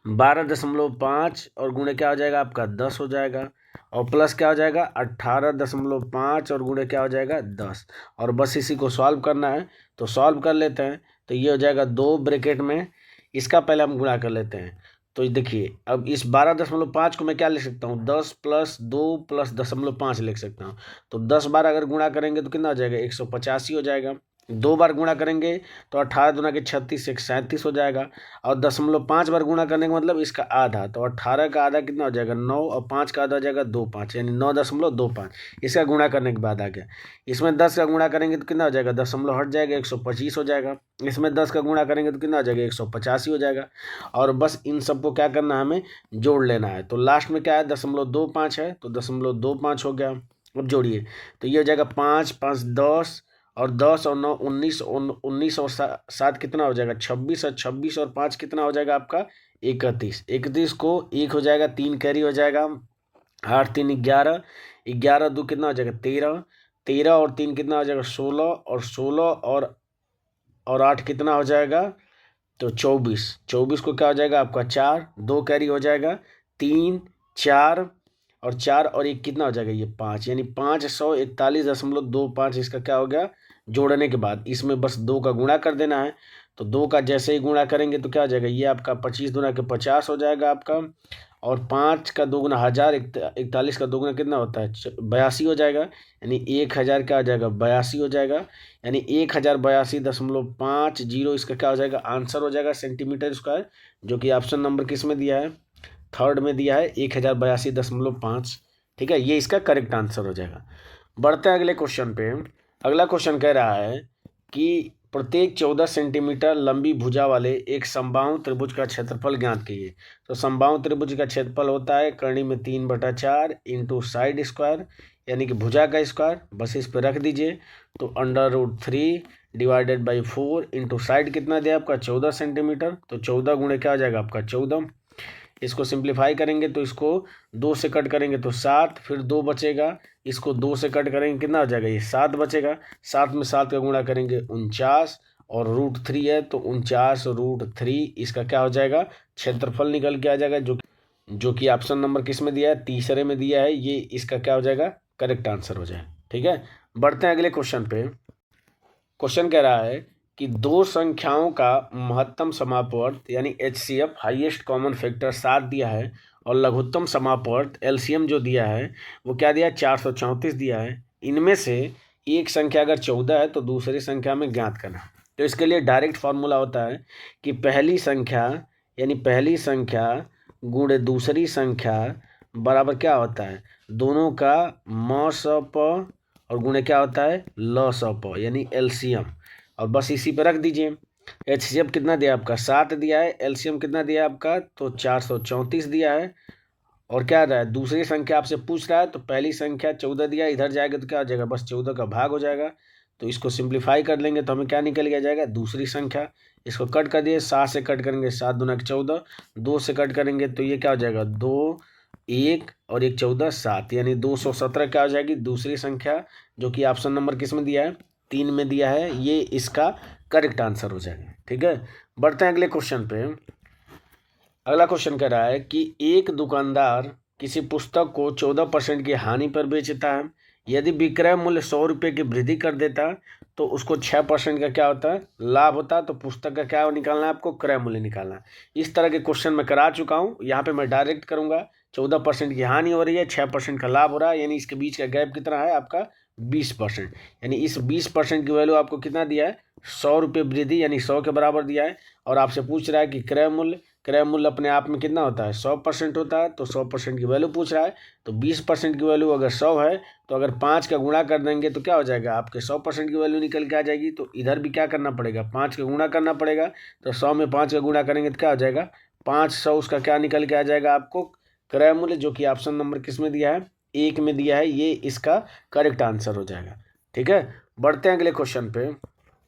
12.5 और गुणे क्या हो जाएगा आपका 10 हो जाएगा, और प्लस क्या हो जाएगा 18.5 और गुणे क्या हो जाएगा 10। और बस इसी को सॉल्व करना है। तो सॉल्व कर लेते हैं। तो ये हो जाएगा 2 ब्रैकेट में, इसका पहले हम गुणा कर लेते हैं। तो देखिए अब इस 12.5 को मैं क्या लिख सकता हूँ, 10 प्लस 2 प्लस 0.5 लिख सकता हूँ। तो 10 बार अगर गुणा करेंगे तो कितना हो जाएगा, 185 हो जाएगा। 2 बार गुणा करेंगे तो 18 दूना के 36, 137 हो जाएगा। और 0.5 बार गुणा करने का मतलब इसका आधा, तो 18 का आधा कितना हो जाएगा 9 और 5 का आधा हो जाएगा 2.5, यानी 9.25 इसका गुणा करने के बाद आ गया। इसमें 10 का गुणा करेंगे तो कितना हो जाएगा, दशमलव हट जाएगा 125 हो जाएगा। इसमें 10 का गुणा करेंगे तो कितना हो जाएगा 185 हो जाएगा। और बस इन सबको क्या करना है, हमें जोड़ लेना है। तो लास्ट में क्या है 0.25 है, तो 0.25 हो गया। अब जोड़िए तो ये हो जाएगा 5 5 10 और 10 और 9 19, 19 और 7 कितना हो जाएगा 26, और 26 और 5 कितना हो जाएगा आपका 31। 31 को 1 हो जाएगा, 3 कैरी हो जाएगा, 8 3 11, 11 2 कितना हो जाएगा 13, 13 और 3 कितना हो जाएगा 16, और 16 और 8 कितना हो जाएगा, तो 24। 24 को क्या हो जाएगा आपका 4, 2 कैरी हो जाएगा, 3 4 और 4 और 1 कितना हो जाएगा ये 5, यानी 541.25 इसका क्या हो गया जोड़ने के बाद। इसमें बस 2 का गुणा कर देना है। तो 2 का जैसे ही गुणा करेंगे तो क्या हो जाएगा, ये आपका 25 दूना के 50 हो जाएगा आपका, और 5 का 2 गुना 1000, 41 का 2 गुना कितना होता है 82 हो जाएगा, यानी 1000 क्या हो जाएगा 82 हो जाएगा, यानी 1082.50 इसका क्या हो जाएगा आंसर हो जाएगा सेंटीमीटर स्क्वायर, जो कि ऑप्शन नंबर किस में दिया है, थर्ड में दिया है 1082.5। ठीक है, ये इसका करेक्ट आंसर हो जाएगा। बढ़ते हैं अगले क्वेश्चन पे। अगला क्वेश्चन कह रहा है कि प्रत्येक 14 सेंटीमीटर लंबी भुजा वाले एक समबाहु त्रिभुज का क्षेत्रफल ज्ञात कीजिए। तो समबाहु त्रिभुज का क्षेत्रफल होता है करनी में 3/4 इंटू साइड स्क्वायर, यानी कि भुजा का स्क्वायर, बस इस पर रख दीजिए। तो √3 डिवाइडेड बाई 4 इंटू साइड कितना दिया आपका 14 सेंटीमीटर, तो 14 गुणे क्या हो जाएगा आपका 14। इसको सिंप्लीफाई करेंगे तो इसको 2 से कट करेंगे तो 7, फिर 2 बचेगा, इसको 2 से कट करेंगे कितना हो जाएगा ये 7 बचेगा, 7 में 7 का गुणा करेंगे 49, और √3 है तो 49√3 इसका क्या हो जाएगा क्षेत्रफल निकल के आ जाएगा, जो कि ऑप्शन नंबर किस में दिया है, तीसरे में दिया है। ये इसका क्या हो जाएगा करेक्ट आंसर हो जाए। ठीक है, बढ़ते हैं अगले क्वेश्चन पे। क्वेश्चन कह रहा है कि दो संख्याओं का महत्तम समापवर्त यानी HCF हाईएस्ट कॉमन फैक्टर 7 दिया है, और लघुत्तम समापवर्त LCM जो दिया है वो क्या दिया है 434 दिया है। इनमें से एक संख्या अगर 14 है तो दूसरी संख्या में ज्ञात करना। तो इसके लिए डायरेक्ट फार्मूला होता है कि पहली संख्या यानी पहली संख्या गुणे दूसरी संख्या बराबर क्या होता है, दोनों का म/प और गुणे क्या होता है ल/प, यानी LCM। और बस इसी पे रख दीजिए। HCF कितना दिया आपका 7 दिया है, LCM कितना दिया आपका तो 434 दिया है। और क्या रहा है दूसरी संख्या आपसे पूछ रहा है, तो पहली संख्या 14 दिया, इधर जाएगा तो क्या हो जाएगा बस 14 का भाग हो जाएगा। तो इसको सिंप्लीफाई कर लेंगे तो हमें क्या निकल के जाएगा दूसरी संख्या। इसको कट कर दिए, 7 से कट करेंगे 7 दूना 14, 2 से कट करेंगे तो ये क्या हो जाएगा 2 1 और 1 14 7, यानी 217 क्या हो जाएगी दूसरी संख्या, जो कि ऑप्शन नंबर किस में दिया है 3 में दिया है। ये इसका करेक्ट आंसर हो जाएगा। ठीक है, बढ़ते हैं अगले क्वेश्चन पे। अगला क्वेश्चन कह रहा है कि एक दुकानदार किसी पुस्तक को 14% की हानि पर बेचता है। यदि विक्रय मूल्य 100 रुपये की वृद्धि कर देता तो उसको 6% का क्या होता है, लाभ होता है। तो पुस्तक का क्या निकालना है, आपको क्रय मूल्य निकालना है। इस तरह के क्वेश्चन मैं करा चुका हूँ। यहाँ पे मैं डायरेक्ट करूँगा। 14% की हानि हो रही है, 6% का लाभ हो रहा है, यानी इसके बीच का गैप कितना है आपका 20%। यानी इस 20% की वैल्यू आपको कितना दिया है, 100 रुपये वृद्धि, यानी 100 के बराबर दिया है। और आपसे पूछ रहा है कि क्रय मूल्य अपने आप में कितना होता है, 100% होता है। तो 100% की वैल्यू पूछ रहा है। तो 20% की वैल्यू अगर 100 है तो अगर 5 का गुणा कर देंगे तो क्या हो जाएगा, आपके 100% की वैल्यू निकल के आ जाएगी। तो इधर भी क्या करना पड़ेगा, 5 का गुणा करना पड़ेगा। तो 100 में 5 का गुणा करेंगे तो क्या हो जाएगा, 500 उसका क्या निकल के आ जाएगा आपको, क्रय मूल्य, जो कि ऑप्शन नंबर किस में दिया है, 1 में दिया है। ये इसका करेक्ट आंसर हो जाएगा। ठीक है, बढ़ते हैं अगले क्वेश्चन पे।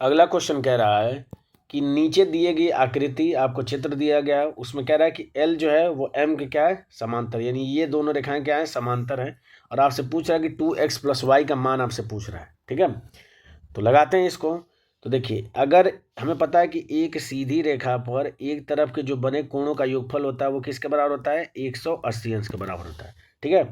अगला क्वेश्चन कह रहा है कि नीचे दिए गई आकृति, आपको चित्र दिया गया है, उसमें कह रहा है कि एल जो है वो एम के क्या है, समांतर, यानी ये दोनों रेखाएं क्या है, समांतर है। और आपसे पूछ रहा है कि 2x + y का मान आपसे पूछ रहा है। ठीक है, तो लगाते हैं इसको। तो देखिए, अगर हमें पता है कि एक सीधी रेखा पर एक तरफ के जो बने कोणों का योगफल होता है वो किसके बराबर होता है, 180 अंश के बराबर होता है। ठीक है,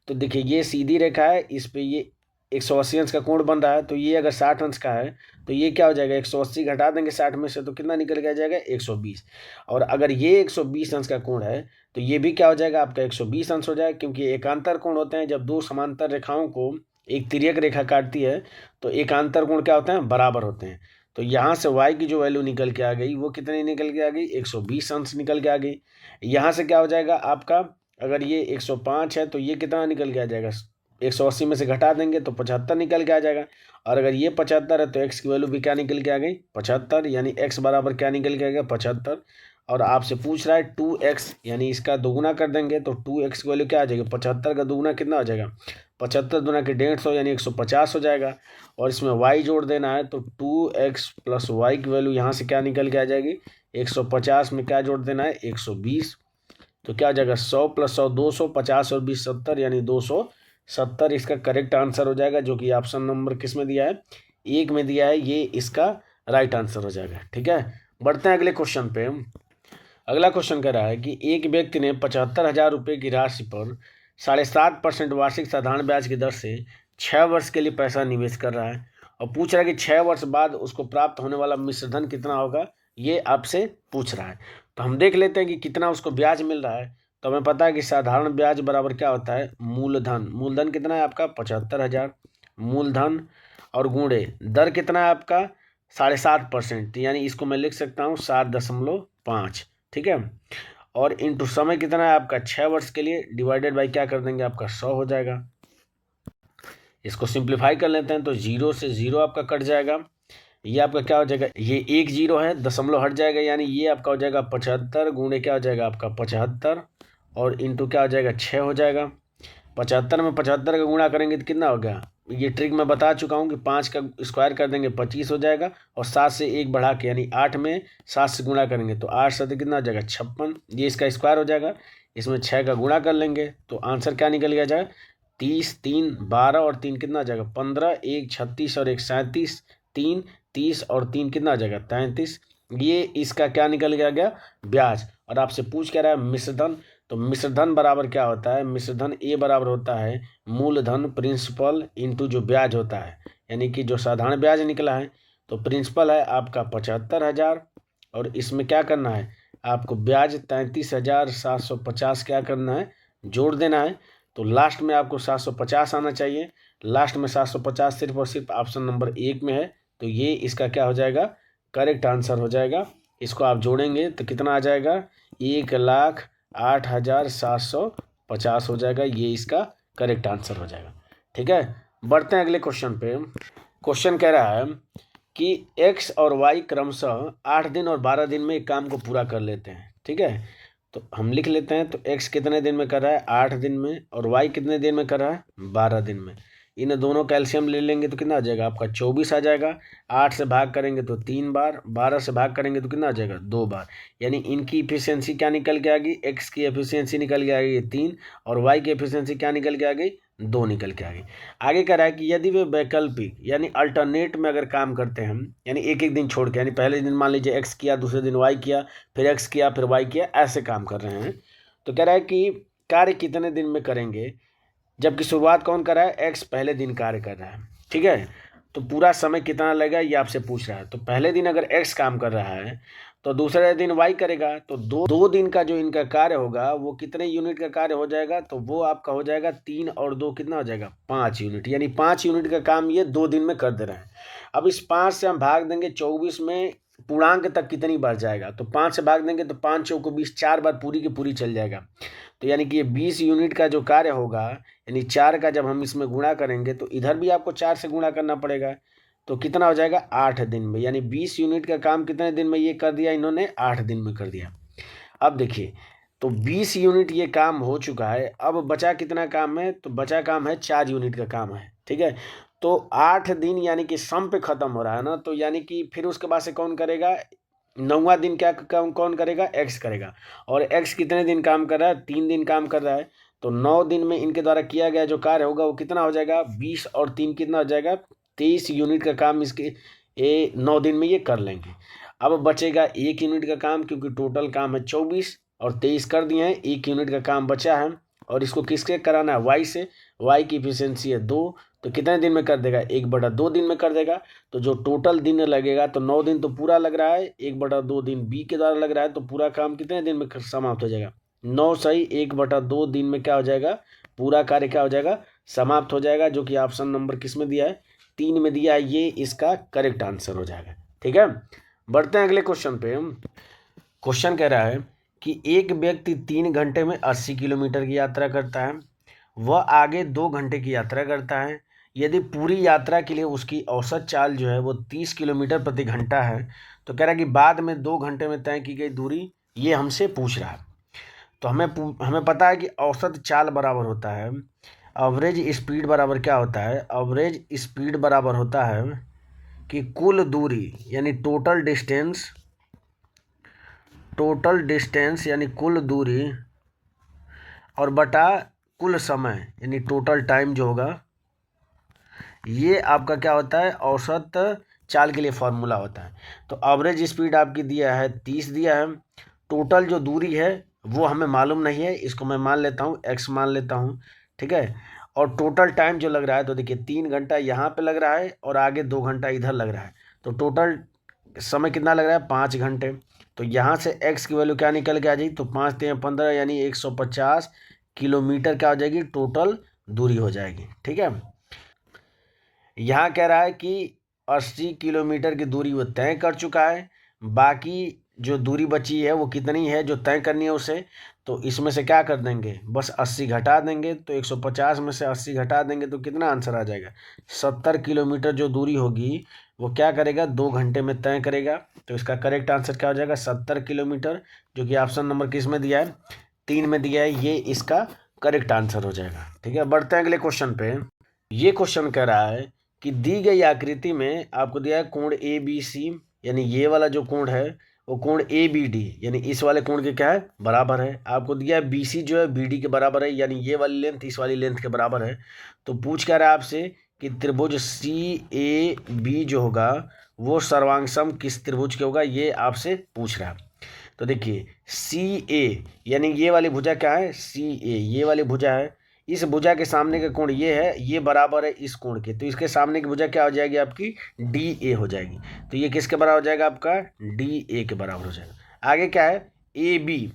तो देखिए ये सीधी रेखा है, इस पे ये 180 अंश का कोण बन रहा है। तो ये अगर 60 अंश का है तो ये क्या हो जाएगा, 180 घटा देंगे 60 में से तो कितना निकल के आ जाएगा, 120। और अगर ये 120 अंश का कोण है तो ये भी क्या हो जाएगा, आपका 120 अंश हो जाएगा। क्योंकि एकांतर कोण होते हैं, जब दो समांतर रेखाओं को एक तिर्यक रेखा काटती है तो एकांतर कोण क्या होते हैं, बराबर होते हैं। तो यहाँ से y की जो वैल्यू निकल के आ गई वो कितनी निकल के आ गई, 120 अंश निकल के आ गई। यहाँ से क्या हो जाएगा आपका, अगर ये 105 है तो ये कितना निकल के आ जाएगा, 180 में से घटा देंगे तो 75 निकल के आ जाएगा। और अगर ये 75 है तो x की वैल्यू भी क्या निकल के आ गई, 75, यानी x बराबर क्या निकल के आ गया, 75। और आपसे पूछ रहा है 2x, यानी इसका दोगुना कर देंगे तो 2x की वैल्यू क्या आ जाएगी, 75 का दोगुना कितना हो जाएगा, 75 दूना के 150, यानी 150 हो जाएगा। और इसमें y जोड़ देना है तो 2x + y की वैल्यू यहाँ से क्या निकल के आ जाएगी, 150 में क्या जोड़ देना है, 120। तो क्या आ जाएगा, 100 + 100 200, 50 और 20 70, यानी 270 इसका करेक्ट आंसर हो जाएगा। जो कि ऑप्शन नंबर किस में दिया है, 1 में दिया है, ये इसका राइट आंसर हो जाएगा। ठीक है, बढ़ते हैं अगले क्वेश्चन पे। अगला क्वेश्चन कह रहा है कि एक व्यक्ति ने 75,000 रुपये की राशि पर 7.5% वार्षिक साधारण ब्याज की दर से 6 वर्ष के लिए पैसा निवेश कर रहा है और पूछ रहा है कि 6 वर्ष बाद उसको प्राप्त होने वाला मिश्र धन कितना होगा, ये आपसे पूछ रहा है। तो हम देख लेते हैं कि कितना उसको ब्याज मिल रहा है। तो हमें पता है कि साधारण ब्याज बराबर क्या होता है, मूलधन। मूलधन कितना है आपका, 75,000 मूलधन, और गुणे दर कितना है आपका, 7.5%, यानी इसको मैं लिख सकता हूँ 7.5। ठीक है, और इंटू समय कितना है आपका, 6 वर्ष के लिए, डिवाइडेड बाई क्या कर देंगे आपका 100 हो जाएगा। इसको सिंप्लीफाई कर लेते हैं तो 0 से 0 आपका कट जाएगा। ये आपका क्या हो जाएगा, ये 1 0 है, दशमलव हट जाएगा, यानी ये आपका हो जाएगा 75 गुणे क्या हो जाएगा आपका 75, और इंटू क्या हो जाएगा 6 हो जाएगा। 75 में 75 का गुणा करेंगे तो कितना हो गया, ये ट्रिक मैं बता चुका हूँ कि 5 का स्क्वायर कर देंगे 25 हो जाएगा, और 7 से 1 बढ़ा के, यानी 8 में 7 से गुणा करेंगे तो 8 से कितना हो जाएगा 56, ये इसका स्क्वायर हो जाएगा। इसमें 6 का गुणा कर लेंगे तो आंसर क्या निकल गया जाएगा, 30, 3 12 और 3 कितना आ जाएगा 15, 1 36 और 1 37, 3 30 और 3 कितना आ जाएगा 33। ये इसका क्या निकल गया ब्याज। और आपसे पूछ क्या रहा है, मिश्रधन। तो मिश्रधन बराबर क्या होता है, मिश्रधन ए बराबर होता है मूलधन प्रिंसिपल इंटू जो ब्याज होता है, यानी कि जो साधारण ब्याज निकला है तो प्रिंसिपल है आपका 75,000, और इसमें क्या करना है आपको ब्याज 33,750 क्या करना है, जोड़ देना है। तो लास्ट में आपको 750 आना चाहिए। लास्ट में 750 सिर्फ और सिर्फ ऑप्शन नंबर 1 में है। तो ये इसका क्या हो जाएगा, करेक्ट आंसर हो जाएगा। इसको आप जोड़ेंगे तो कितना आ जाएगा, 1,08,750 हो जाएगा। ये इसका करेक्ट आंसर हो जाएगा। ठीक है, बढ़ते हैं अगले क्वेश्चन पे। क्वेश्चन कह रहा है कि x और y क्रमशः 8 दिन और 12 दिन में एक काम को पूरा कर लेते हैं। ठीक है, तो हम लिख लेते हैं। तो x कितने दिन में कर रहा है, 8 दिन में, और y कितने दिन में कर रहा है, 12 दिन में। इन दोनों कैल्शियम ले लेंगे तो कितना आ जाएगा आपका 24 आ जाएगा। 8 से भाग करेंगे तो 3 बार, 12 से भाग करेंगे तो कितना आ जाएगा 2 बार। यानी इनकी एफिशिएंसी क्या निकल के आ गई, x की एफिशिएंसी निकल के आ गई 3, और y की एफिशिएंसी क्या निकल के आ गई 2 निकल के आ गई। आगे कह रहा है कि यदि वे वैकल्पिक यानी अल्टरनेट में अगर काम करते हैं हम, यानी एक एक दिन छोड़ के, यानी पहले दिन मान लीजिए एक्स किया, दूसरे दिन वाई किया, फिर एक्स किया, फिर वाई किया, ऐसे काम कर रहे हैं, तो कह रहा है कि कार्य कितने दिन में करेंगे, जबकि शुरुआत कौन कर रहा है, एक्स पहले दिन कार्य कर रहा है। ठीक है, तो पूरा समय कितना लगेगा ये आपसे पूछ रहा है। तो पहले दिन अगर एक्स काम कर रहा है तो दूसरे दिन वाई करेगा, तो दो दिन का जो इनका कार्य होगा वो कितने यूनिट का कार्य हो जाएगा, तो वो आपका हो जाएगा 3 और 2 कितना हो जाएगा, 5 यूनिट। यानी 5 यूनिट का काम ये 2 दिन में कर दे रहे हैं। अब इस 5 से हम भाग देंगे 24 में, पूर्णांक तक कितनी बार जाएगा, तो 5 से भाग देंगे तो 5 चौको 20, 4 बार पूरी की पूरी चल जाएगा। तो यानी कि ये 20 यूनिट का जो कार्य होगा, यानी 4 का जब हम इसमें गुणा करेंगे तो इधर भी आपको 4 से गुणा करना पड़ेगा, तो कितना हो जाएगा, 8 दिन में। यानी 20 यूनिट का काम कितने दिन में ये कर दिया इन्होंने, 8 दिन में कर दिया। अब देखिए, तो 20 यूनिट ये काम हो चुका है, अब बचा कितना काम है, तो बचा काम है 4 यूनिट का काम है। ठीक है, तो 8 दिन यानी कि सम पे खत्म हो रहा है ना, तो यानी कि फिर उसके बाद से कौन करेगा, 9वां दिन क्या काम कौन करेगा, एक्स करेगा। और एक्स कितने दिन काम कर रहा है, 3 दिन काम कर रहा है, तो 9 दिन में इनके द्वारा किया गया जो कार्य होगा वो कितना हो जाएगा, 20 और 3 कितना हो जाएगा, 23 यूनिट का काम इसके 9 दिन में ये कर लेंगे। अब बचेगा 1 यूनिट का काम, क्योंकि टोटल काम है 24 और 23 कर दिए हैं, 1 यूनिट का काम बचा है, और इसको किसके कराना है, वाई से। वाई की इफिशियंसी है 2, तो कितने दिन में कर देगा, 1/2 दिन में कर देगा। तो जो टोटल दिन लगेगा, तो 9 दिन तो पूरा लग रहा है, 1/2 दिन बी के द्वारा लग रहा है, तो पूरा काम कितने दिन में समाप्त हो जाएगा, 9 सही 1/2 दिन में क्या हो जाएगा, पूरा कार्य क्या हो जाएगा, समाप्त हो जाएगा, जो कि ऑप्शन नंबर किस में दिया है, 3 में दिया है, ये इसका करेक्ट आंसर हो जाएगा। ठीक है, बढ़ते हैं अगले क्वेश्चन पे। क्वेश्चन कह रहा है कि एक व्यक्ति 3 घंटे में 80 किलोमीटर की यात्रा करता है, वह आगे 2 घंटे की यात्रा करता है। यदि पूरी यात्रा के लिए उसकी औसत चाल जो है वो 30 किलोमीटर प्रति घंटा है, तो कह रहा है कि बाद में 2 घंटे में तय की गई दूरी ये हमसे पूछ रहा है। तो हमें पता है कि औसत चाल बराबर होता है एवरेज स्पीड, बराबर क्या होता है, एवरेज स्पीड बराबर होता है कि कुल दूरी यानी टोटल डिस्टेंस यानी कुल दूरी और बटा कुल समय यानी टोटल टाइम जो होगा, ये आपका क्या होता है, औसत चाल के लिए फॉर्मूला होता है। तो एवरेज स्पीड आपकी दिया है 30 दिया है, टोटल जो दूरी है वो हमें मालूम नहीं है, इसको मैं मान लेता हूँ x मान लेता हूँ। ठीक है, और टोटल टाइम जो लग रहा है, तो देखिए 3 घंटा यहाँ पे लग रहा है और आगे 2 घंटा इधर लग रहा है, तो टोटल समय कितना लग रहा है, 5 घंटे। तो यहाँ से x की वैल्यू क्या निकल के आ जाएगी, तो 5 3 15 यानी 150 किलोमीटर क्या हो जाएगी, टोटल दूरी हो जाएगी। ठीक है, यहाँ कह रहा है कि 80 किलोमीटर की दूरी वो तय कर चुका है, बाकी जो दूरी बची है वो कितनी है जो तय करनी है उसे, तो इसमें से क्या कर देंगे, बस 80 घटा देंगे, तो 150 में से 80 घटा देंगे तो कितना आंसर आ जाएगा, 70 किलोमीटर जो दूरी होगी वो क्या करेगा, 2 घंटे में तय करेगा। तो इसका करेक्ट आंसर क्या हो जाएगा, 70 किलोमीटर, जो कि ऑप्शन नंबर किस में दिया है, 3 में दिया है, ये इसका करेक्ट आंसर हो जाएगा। ठीक है, बढ़ते हैं अगले क्वेश्चन पे। ये क्वेश्चन कह रहा है कि दी गई आकृति में आपको दिया है कोण ए बी सी, यानी ये वाला जो कोण है वो कोण ए बी डी यानी इस वाले कोण के क्या है, बराबर है। आपको दिया है बी सी जो है बी डी के बराबर है, यानी ये वाली लेंथ इस वाली लेंथ के बराबर है। तो पूछ क्या रहा है आपसे कि त्रिभुज सी ए बी जो होगा वो सर्वांग किस त्रिभुज के होगा, ये आपसे पूछ रहा है। तो देखिए सी ए यानी ये वाली भुजा क्या है, सी ए ये वाली भुजा है, इस भुजा के सामने का कोण ये है, ये बराबर है इस कोण के, तो इसके सामने की भुजा क्या हो जाएगी आपकी, डी ए हो जाएगी। तो ये किसके बराबर हो जाएगा, आपका डी ए के बराबर हो जाएगा। आगे क्या है, ए बी,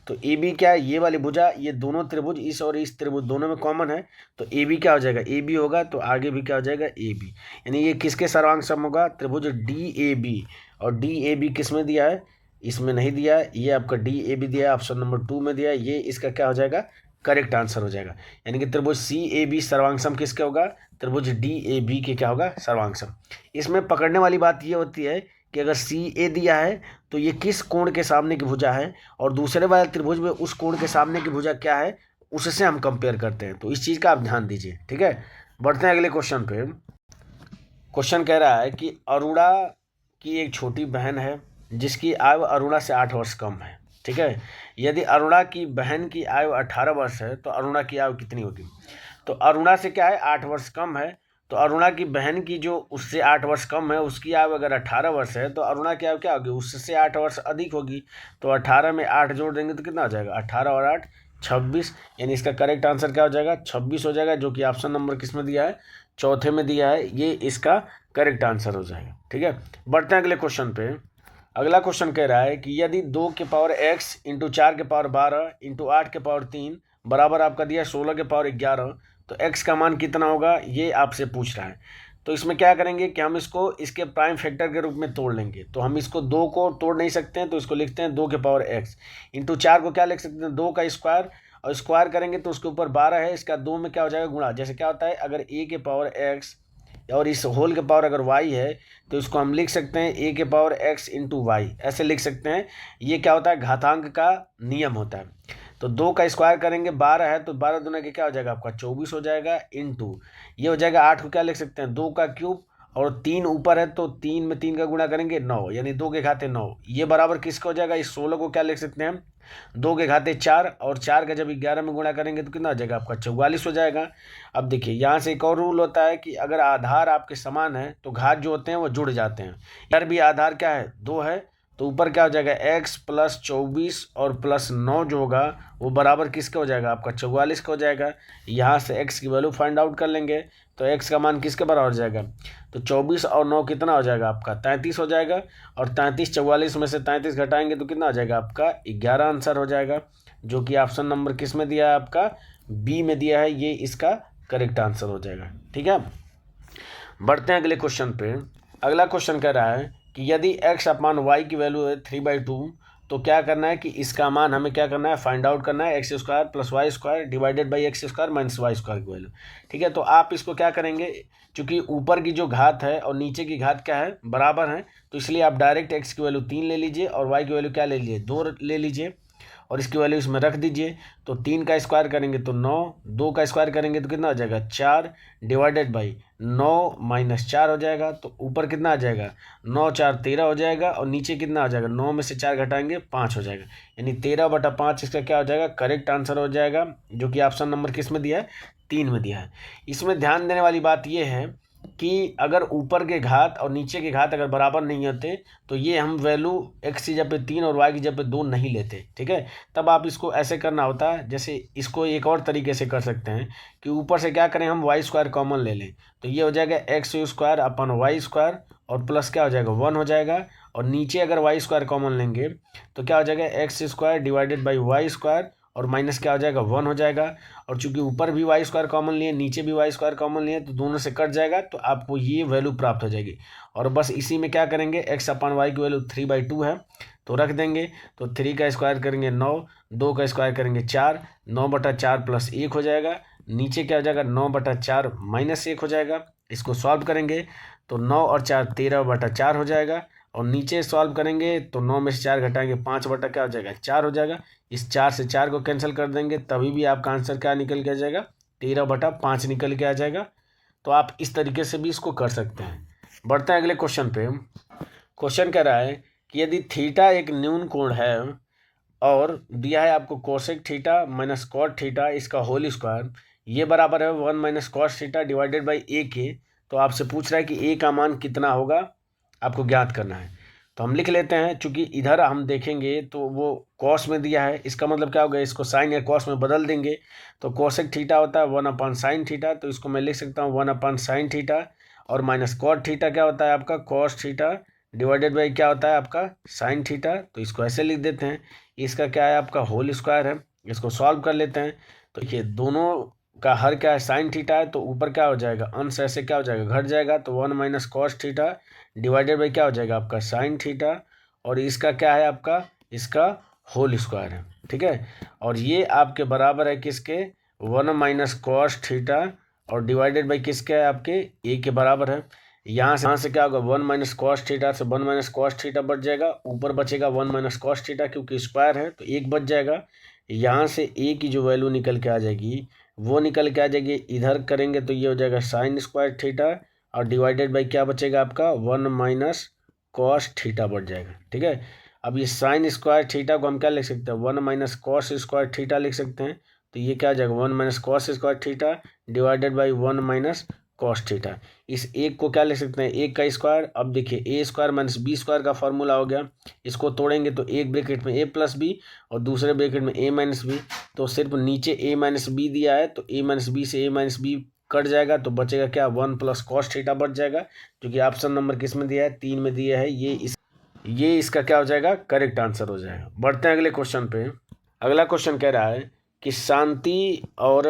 तो ए बी क्या है, ये वाली भुजा, ये दोनों त्रिभुज इस और इस त्रिभुज दोनों में कॉमन है, तो ए बी क्या हो जाएगा, ए बी होगा, तो आगे भी क्या हो जाएगा, ए बी, यानी ये किसके सर्वांग सम होगा, त्रिभुज डी ए बी। और डी ए बी किस में दिया है, इसमें नहीं दिया है, ये आपका डी ए बी दिया है, ऑप्शन नंबर 2 में दिया है, ये इसका क्या हो जाएगा, करेक्ट आंसर हो जाएगा। यानी कि त्रिभुज सी ए बी सर्वांग सम किसका होगा, त्रिभुज डी ए बी के क्या होगा, सर्वांग सम। इसमें पकड़ने वाली बात ये होती है कि अगर सी ए दिया है तो ये किस कोण के सामने की भुजा है, और दूसरे वाले त्रिभुज में उस कोण के सामने की भुजा क्या है, उससे हम कंपेयर करते हैं। तो इस चीज़ का आप ध्यान दीजिए। ठीक है, बढ़ते हैं अगले क्वेश्चन पे। क्वेश्चन कह रहा है कि अरुणा की एक छोटी बहन है जिसकी आयु अरुणा से 8 वर्ष कम है। ठीक है, यदि अरुणा की बहन की आयु 18 वर्ष है तो अरुणा की आयु कितनी होगी। तो अरुणा से क्या है 8 वर्ष कम है, तो अरुणा की बहन की जो उससे 8 वर्ष कम है उसकी आयु अगर 18 वर्ष है तो अरुणा की आयु क्या होगी, उससे 8 वर्ष अधिक होगी। तो 18 में 8 जोड़ देंगे तो कितना हो जाएगा, 18 और 8 26, यानी इसका करेक्ट आंसर क्या हो जाएगा 26 हो जाएगा, जो कि ऑप्शन नंबर किस में दिया है, चौथे में दिया है, ये इसका करेक्ट आंसर हो जाएगा। ठीक है, बढ़ते हैं अगले क्वेश्चन पे। अगला क्वेश्चन कह रहा है कि यदि 2 के पावर x इंटू 4 के पावर 12 इंटू 8 के पावर 3 बराबर आपका दिया 16 के पावर 11, तो x का मान कितना होगा, ये आपसे पूछ रहा है। तो इसमें क्या करेंगे कि हम इसको इसके प्राइम फैक्टर के रूप में तोड़ लेंगे। तो हम इसको 2 को तोड़ नहीं सकते हैं, तो इसको लिखते हैं 2 के पावर x इंटू 4 को क्या लिख सकते हैं 2 का स्क्वायर, और स्क्वायर करेंगे तो उसके ऊपर 12 है, इसका 2 में क्या हो जाएगा गुणा। जैसे क्या होता है अगर a के पावर x और इस होल के पावर अगर y है तो इसको हम लिख सकते हैं a के पावर x इंटू वाई, ऐसे लिख सकते हैं। ये क्या होता है घातांक का नियम होता है। तो 2 का स्क्वायर करेंगे 12 है तो 12 दूना के क्या हो जाएगा आपका 24 हो जाएगा, इंटू ये हो जाएगा 8 को क्या लिख सकते हैं 2 का क्यूब, और 3 ऊपर है तो 3 में 3 का गुणा करेंगे 9, यानी 2 के घाते 9, ये बराबर किसका हो जाएगा, इस 16 को क्या लिख सकते हैं 2 के घाते 4, और 4 का जब 11 में गुणा करेंगे तो कितना हो जाएगा आपका 44 हो जाएगा। अब देखिए यहाँ से एक और रूल होता है कि अगर आधार आपके समान है तो घात जो होते हैं वो जुड़ जाते हैं। यार भी आधार क्या है 2 है, तो ऊपर क्या हो जाएगा x प्लस 24 और प्लस 9 जो होगा वो बराबर किसका हो जाएगा आपका 44 का हो जाएगा। यहाँ से x की वैल्यू फाइंड आउट कर लेंगे, तो x का मान किसके बराबर हो जाएगा, तो 24 और 9 कितना हो जाएगा आपका 33 हो जाएगा, और 33 44 में से 33 घटाएंगे तो कितना हो जाएगा आपका 11 आंसर हो जाएगा, जो कि ऑप्शन नंबर किस में दिया है आपका बी में दिया है, ये इसका करेक्ट आंसर हो जाएगा। ठीक है, बढ़ते हैं अगले क्वेश्चन पे। अगला क्वेश्चन कह रहा है कि यदि x अपान वाई की वैल्यू है 3/2, तो क्या करना है कि इसका मान हमें क्या करना है फाइंड आउट करना है, x square plus y square divided by x square minus y square की वैल्यू। ठीक है, तो आप इसको क्या करेंगे, चूंकि ऊपर की जो घात है और नीचे की घात क्या है बराबर है, तो इसलिए आप डायरेक्ट एक्स की वैल्यू 3 ले लीजिए और वाई की वैल्यू क्या ले लीजिए 2 ले लीजिए, और इसकी वैल्यू इसमें रख दीजिए। तो 3 का स्क्वायर करेंगे तो 9, 2 का स्क्वायर करेंगे तो कितना हो जाएगा 4 डिवाइडेड बाई 9 माइनस 4 हो जाएगा, तो ऊपर कितना आ जाएगा 9 4 13 हो जाएगा, और नीचे कितना आ जाएगा 9 में से 4 घटाएंगे 5 हो जाएगा, यानी 13/5 इसका क्या हो जाएगा करेक्ट आंसर हो जाएगा, जो कि ऑप्शन नंबर किस में दिया है 3 में दिया है। इसमें ध्यान देने वाली बात यह है कि अगर ऊपर के घात और नीचे के घात अगर बराबर नहीं होते तो ये हम वैल्यू x की जगह पे 3 और y की जगह पे 2 नहीं लेते। ठीक है, तब आप इसको ऐसे करना होता है, जैसे इसको एक और तरीके से कर सकते हैं कि ऊपर से क्या करें हम वाई स्क्वायर कॉमन ले लें, तो ये हो जाएगा x square upon y square, और प्लस क्या हो जाएगा 1 हो जाएगा, और नीचे अगर वाई स्क्वायर कॉमन लेंगे तो क्या हो जाएगा x square divided by y square, और माइनस क्या हो जाएगा 1 हो जाएगा, और चूंकि ऊपर भी वाई स्क्वायर कॉमन लिए नीचे भी वाई स्क्वायर कॉमन लिए तो दोनों से कट जाएगा, तो आपको ये वैल्यू प्राप्त हो जाएगी। और बस इसी में क्या करेंगे एक्स अपान वाई की वैल्यू 3/2 है तो रख देंगे, तो 3 का स्क्वायर करेंगे 9, 2 का स्क्वायर करेंगे 4, 9/4 प्लस 1 हो जाएगा, नीचे क्या हो जाएगा 9/4 माइनस 1 हो जाएगा। इसको सॉल्व करेंगे तो 9 और 4 13/4 हो जाएगा, और नीचे सॉल्व करेंगे तो 9 में से 4 घटाएंगे 5 बटा क्या हो जाएगा 4 हो जाएगा। इस 4 से 4 को कैंसिल कर देंगे तभी भी आपका आंसर क्या निकल के आ जाएगा 13/5 निकल के आ जाएगा। तो आप इस तरीके से भी इसको कर सकते हैं। बढ़ते हैं अगले क्वेश्चन पे। क्वेश्चन कह रहा है कि यदि थीटा एक न्यून कोण है और दिया है आपको cosec theta minus cot theta इसका होल स्क्वायर, ये बराबर है 1 minus cos theta divided by A K, तो आपसे पूछ रहा है कि ए का मान कितना होगा आपको ज्ञात करना है। तो हम लिख लेते हैं, चूंकि इधर हम देखेंगे तो वो कॉस में दिया है, इसका मतलब क्या होगा इसको साइन या कॉस में बदल देंगे, तो कोसेक थीटा होता है 1/sin थीटा, तो इसको मैं लिख सकता हूँ 1/sin थीटा, और माइनस कॉट थीटा क्या होता है आपका कॉस थीटा डिवाइडेड बाई क्या होता है आपका साइन थीटा, तो इसको ऐसे लिख देते हैं। इसका क्या है आपका होल स्क्वायर है, इसको सॉल्व कर लेते हैं। तो ये दोनों का हर क्या है साइन थीटा है, तो ऊपर क्या हो जाएगा अंश ऐसे क्या हो जाएगा घट जाएगा, तो 1 minus cos theta divided by क्या हो जाएगा आपका साइन थीटा, और इसका क्या है आपका इसका होल स्क्वायर है। ठीक है, और ये आपके बराबर है किसके 1 माइनस कॉस थीटा, और डिवाइडेड बाई किसके है आपके ए के बराबर है। यहाँ से क्या होगा 1 माइनस कॉस थीटा से 1 माइनस कॉस थीटा बच जाएगा, ऊपर बचेगा 1 माइनस कॉस थीटा क्योंकि स्क्वायर है तो एक बच जाएगा। यहाँ से ए की जो वैल्यू निकल के आ जाएगी वो निकल के आ जाएगी, इधर करेंगे तो ये हो जाएगा साइन स्क्वायर थीटा, और डिवाइडेड बाई क्या बचेगा आपका 1 माइनस कॉस थीटा बढ़ जाएगा। ठीक है, अब ये साइन स्क्वायर थीटा को हम क्या लिख सकते हैं 1 माइनस कॉस स्क्वायर थीटा लिख सकते हैं, तो ये क्या आ जाएगा 1 minus cos square theta divided by 1 minus cos theta. इस एक को क्या ले सकते हैं, एक का स्क्वायर। अब देखिए ए स्क्वायर माइनस बी स्क्वायर का फॉर्मूला हो गया, इसको तोड़ेंगे तो एक ब्रैकेट में ए प्लस बी और दूसरे ब्रैकेट में ए माइनस बी। तो सिर्फ नीचे ए माइनस बी दिया है तो ए माइनस बी से ए माइनस बी कट जाएगा तो बचेगा क्या 1 प्लस कॉस थीटा बच जाएगा, जो कि ऑप्शन नंबर किस में दिया है 3 में दिया है। ये इसका क्या हो जाएगा करेक्ट आंसर हो जाएगा। बढ़ते हैं अगले क्वेश्चन पे। अगला क्वेश्चन कह रहा है कि शांति और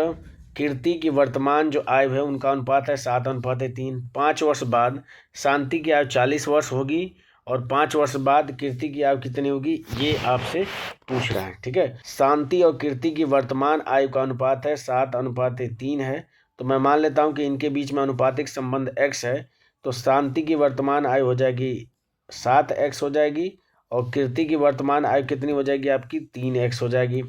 कीर्ति की वर्तमान जो आयु है उनका अनुपात है 7:3। 5 वर्ष बाद शांति की आयु 40 वर्ष होगी और 5 वर्ष बाद कीर्ति की आयु कितनी होगी, ये आपसे पूछ रहा है। ठीक है, शांति और कीर्ति की वर्तमान आयु का अनुपात है 7:3 है। तो मैं मान लेता हूँ कि इनके बीच में अनुपातिक संबंध x है, तो शांति की वर्तमान आयु हो जाएगी 7x हो जाएगी और कीर्ति की वर्तमान आयु कितनी हो जाएगी आपकी 3x हो जाएगी।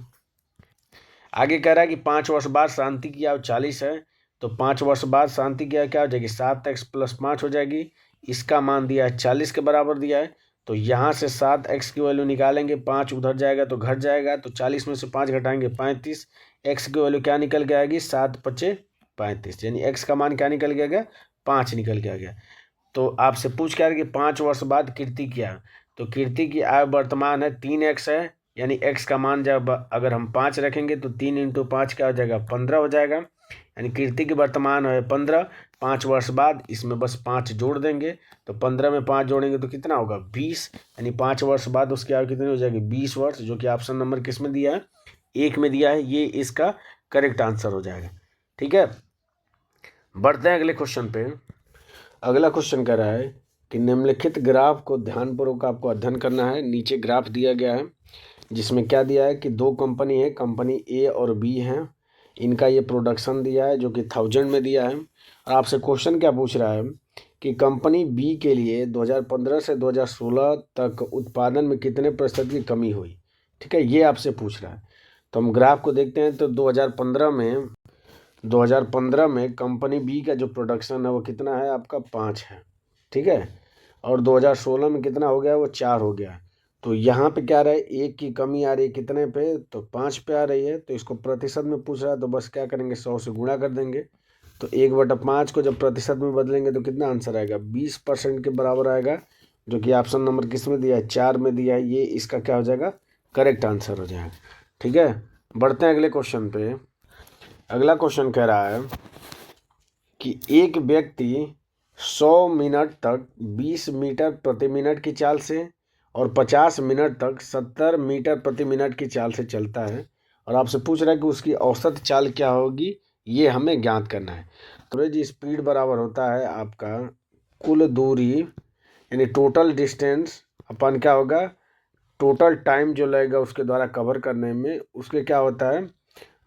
आगे कह रहा है कि 5 वर्ष बाद शांति की आयु 40 है, तो 5 वर्ष बाद शांति की आयु क्या हो जाएगी 7x प्लस 5 हो जाएगी। इसका मान दिया है 40 के बराबर दिया है, तो यहाँ से 7x की वैल्यू निकालेंगे, 5 उधर जाएगा तो घट जाएगा, तो 40 में से 5 घटाएंगे 35। x की वैल्यू क्या निकल के आएगी 7×5 = 35, यानी x का मान क्या निकल के आ गया 5 निकल के आ गया। तो आपसे पूछ क्या है कि 5 वर्ष बाद कीर्ति की आयु, तो कीर्ति की आयु वर्तमान है 3x है, यानी x का मान जब अगर हम 5 रखेंगे तो 3 × 5 क्या हो जाएगा 15 हो जाएगा, यानी कीर्ति की वर्तमान है 15। 5 वर्ष बाद इसमें बस 5 जोड़ देंगे, तो 15 में 5 जोड़ेंगे तो कितना होगा 20, यानी 5 वर्ष बाद उसकी आयु कितनी हो जाएगी 20 वर्ष, जो कि ऑप्शन नंबर किस में दिया है 1 में दिया है। ये इसका करेक्ट आंसर हो जाएगा। ठीक है, बढ़ते हैं अगले क्वेश्चन पे। अगला क्वेश्चन कह रहा है कि निम्नलिखित ग्राफ को ध्यानपूर्वक आपको अध्ययन करना है। नीचे ग्राफ दिया गया है जिसमें क्या दिया है कि दो कंपनी है, कंपनी ए और बी हैं, इनका ये प्रोडक्शन दिया है जो कि 1000 में दिया है। और आपसे क्वेश्चन क्या पूछ रहा है कि कंपनी बी के लिए 2015 से 2016 तक उत्पादन में कितने प्रतिशत की कमी हुई। ठीक है, ये आपसे पूछ रहा है। तो हम ग्राफ को देखते हैं, तो 2015 में कंपनी बी का जो प्रोडक्शन है वो कितना है आपका 5 है। ठीक है, और 2016 में कितना हो गया वो 4 हो गया। तो यहाँ पे क्या रहा है, एक की कमी आ रही है कितने पे, तो 5 पे आ रही है। तो इसको प्रतिशत में पूछ रहा है, तो बस क्या करेंगे 100 से गुणा कर देंगे। तो 1/5 को जब प्रतिशत में बदलेंगे तो कितना आंसर आएगा 20% के बराबर आएगा, जो कि ऑप्शन नंबर किस में दिया है 4 में दिया है। ये इसका क्या हो जाएगा करेक्ट आंसर हो जाएगा। ठीक है, बढ़ते हैं अगले क्वेश्चन पे। अगला क्वेश्चन कह रहा है कि एक व्यक्ति 100 मिनट तक 20 मीटर प्रति मिनट की चाल से और 50 मिनट तक 70 मीटर प्रति मिनट की चाल से चलता है, और आपसे पूछ रहा है कि उसकी औसत चाल क्या होगी, ये हमें ज्ञात करना है। तो एवरेज स्पीड बराबर होता है आपका कुल दूरी, यानी टोटल डिस्टेंस अपन क्या होगा टोटल टाइम जो लगेगा उसके द्वारा कवर करने में, उसके क्या होता है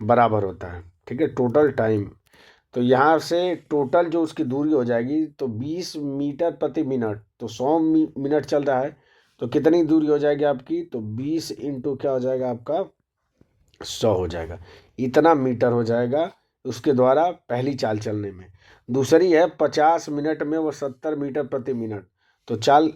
बराबर होता है। ठीक है, टोटल टाइम। तो यहाँ से टोटल जो उसकी दूरी हो जाएगी तो 20 मीटर प्रति मिनट, तो 100 मिनट चल रहा है तो कितनी दूरी हो जाएगी आपकी, तो 20 इंटू क्या हो जाएगा आपका 100 हो जाएगा, इतना मीटर हो जाएगा उसके द्वारा पहली चाल चलने में। दूसरी है 50 मिनट में वो 70 मीटर प्रति मिनट, तो चाल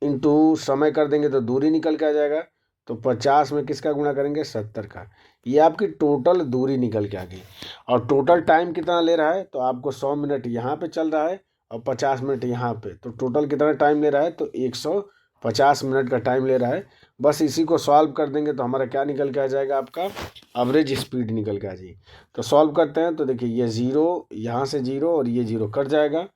इंटू समय कर देंगे तो दूरी निकल के आ जाएगा, तो 50 में किसका गुणा करेंगे 70 का, ये आपकी टोटल दूरी निकल के आ गई। और टोटल टाइम कितना ले रहा है, तो आपको 100 मिनट यहाँ पे चल रहा है और 50 मिनट यहाँ पे, तो टोटल कितना टाइम ले रहा है, तो 150 मिनट का टाइम ले रहा है। बस इसी को सॉल्व कर देंगे तो हमारा क्या निकल के आ जाएगा आपका एवरेज स्पीड निकल के आ जाएगी। तो सॉल्व करते हैं, तो देखिए ये 0 यहाँ से 0 और ये 0 कट जाएगा,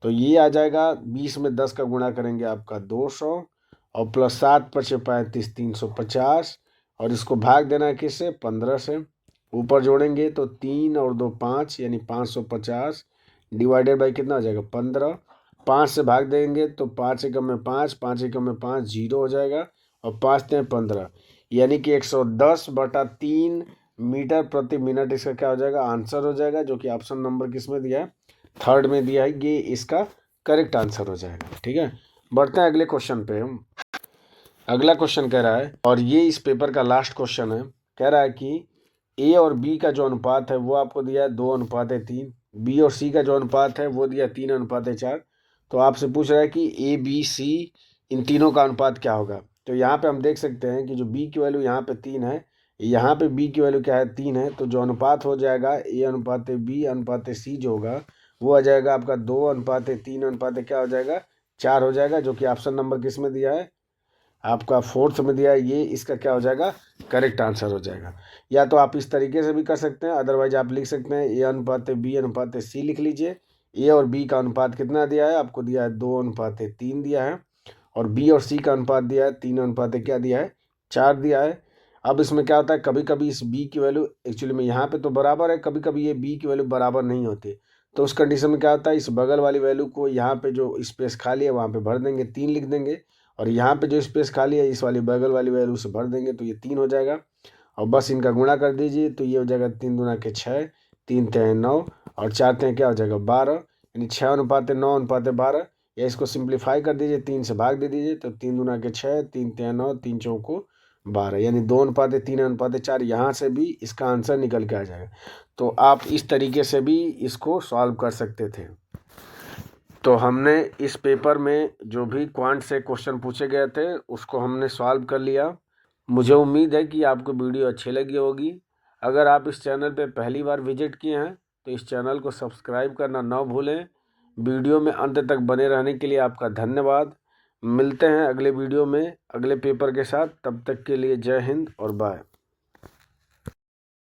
तो ये आ जाएगा 20 में 10 का गुणा करेंगे आपका 200 और प्लस 7 × 5 = 35 350, और इसको भाग देना है किससे 15 से, ऊपर जोड़ेंगे तो 3 और 2 5 यानी 550 डिवाइडेड बाई कितना हो जाएगा 15। 5 से भाग देंगे तो 5 एकम में 5, 5 एकम में 5 0 हो जाएगा और 5 3 15, यानी कि 110/3 मीटर प्रति मिनट इसका क्या हो जाएगा आंसर हो जाएगा, जो कि ऑप्शन नंबर किस में दिया है 3rd में दिया है। ये इसका करेक्ट आंसर हो जाएगा। ठीक है, बढ़ते हैं अगले क्वेश्चन पे। अगला क्वेश्चन कह रहा है, और ये इस पेपर का लास्ट क्वेश्चन है, कह रहा है कि ए और बी का जो अनुपात है वो आपको दिया है 2:3, बी और सी का जो अनुपात है वो दिया 3:4। तो आपसे पूछ रहा है कि ए बी सी इन तीनों का अनुपात क्या होगा। तो यहाँ पे हम देख सकते हैं कि जो बी की वैल्यू यहाँ पे 3 है, यहाँ पे b की वैल्यू क्या है 3 है, तो जो अनुपात हो जाएगा a अनुपात b अनुपात c जो होगा वो आ जाएगा आपका 2 अनुपात 3 अनुपात क्या हो जाएगा 4 हो जाएगा, जो कि ऑप्शन नंबर किस में दिया है आपका 4th में दिया है। ये इसका क्या हो जाएगा करेक्ट आंसर हो जाएगा। या तो आप इस तरीके से भी कर सकते हैं, अदरवाइज आप लिख सकते हैं a अनुपात b अनुपात c लिख लीजिए। a और b का अनुपात कितना दिया है आपको, दिया है 2 अनुपात 3 दिया है, और b और c का अनुपात दिया है 3 अनुपात क्या दिया है 4 दिया है। अब इसमें क्या होता है, कभी कभी इस b की वैल्यू एक्चुअली में यहाँ पे तो बराबर है, कभी कभी ये b की वैल्यू बराबर नहीं होती, तो उस कंडीशन में क्या होता है, इस बगल वाली वैल्यू को यहाँ पे जो स्पेस खाली है वहाँ पे भर देंगे 3 लिख देंगे, और यहाँ पे जो स्पेस खाली है इस वाली बगल वाली वैल्यू से भर देंगे तो ये 3 हो जाएगा। और बस इनका गुणा कर दीजिए तो ये हो जाएगा 3 दूना के 6, 3 तें 9 और 4 तें क्या हो जाएगा 12, यानी 6 अनुपात 9 अनुपात 12। या इसको सिंप्लीफाई कर दीजिए, 3 से भाग दे दीजिए तो 3 दूना के 6, 3 तें 9, 3 चौको 12, यानी 2 अनुपात 3 अनुपात 4। यहाँ से भी इसका आंसर निकल के आ जाएगा। तो आप इस तरीके से भी इसको सॉल्व कर सकते थे। तो हमने इस पेपर में जो भी क्वांट से क्वेश्चन पूछे गए थे उसको हमने सॉल्व कर लिया। मुझे उम्मीद है कि आपको वीडियो अच्छी लगी होगी। अगर आप इस चैनल पे पहली बार विजिट किए हैं तो इस चैनल को सब्सक्राइब करना ना भूलें। वीडियो में अंत तक बने रहने के लिए आपका धन्यवाद। मिलते हैं अगले वीडियो में अगले पेपर के साथ, तब तक के लिए जय हिंद और बाय।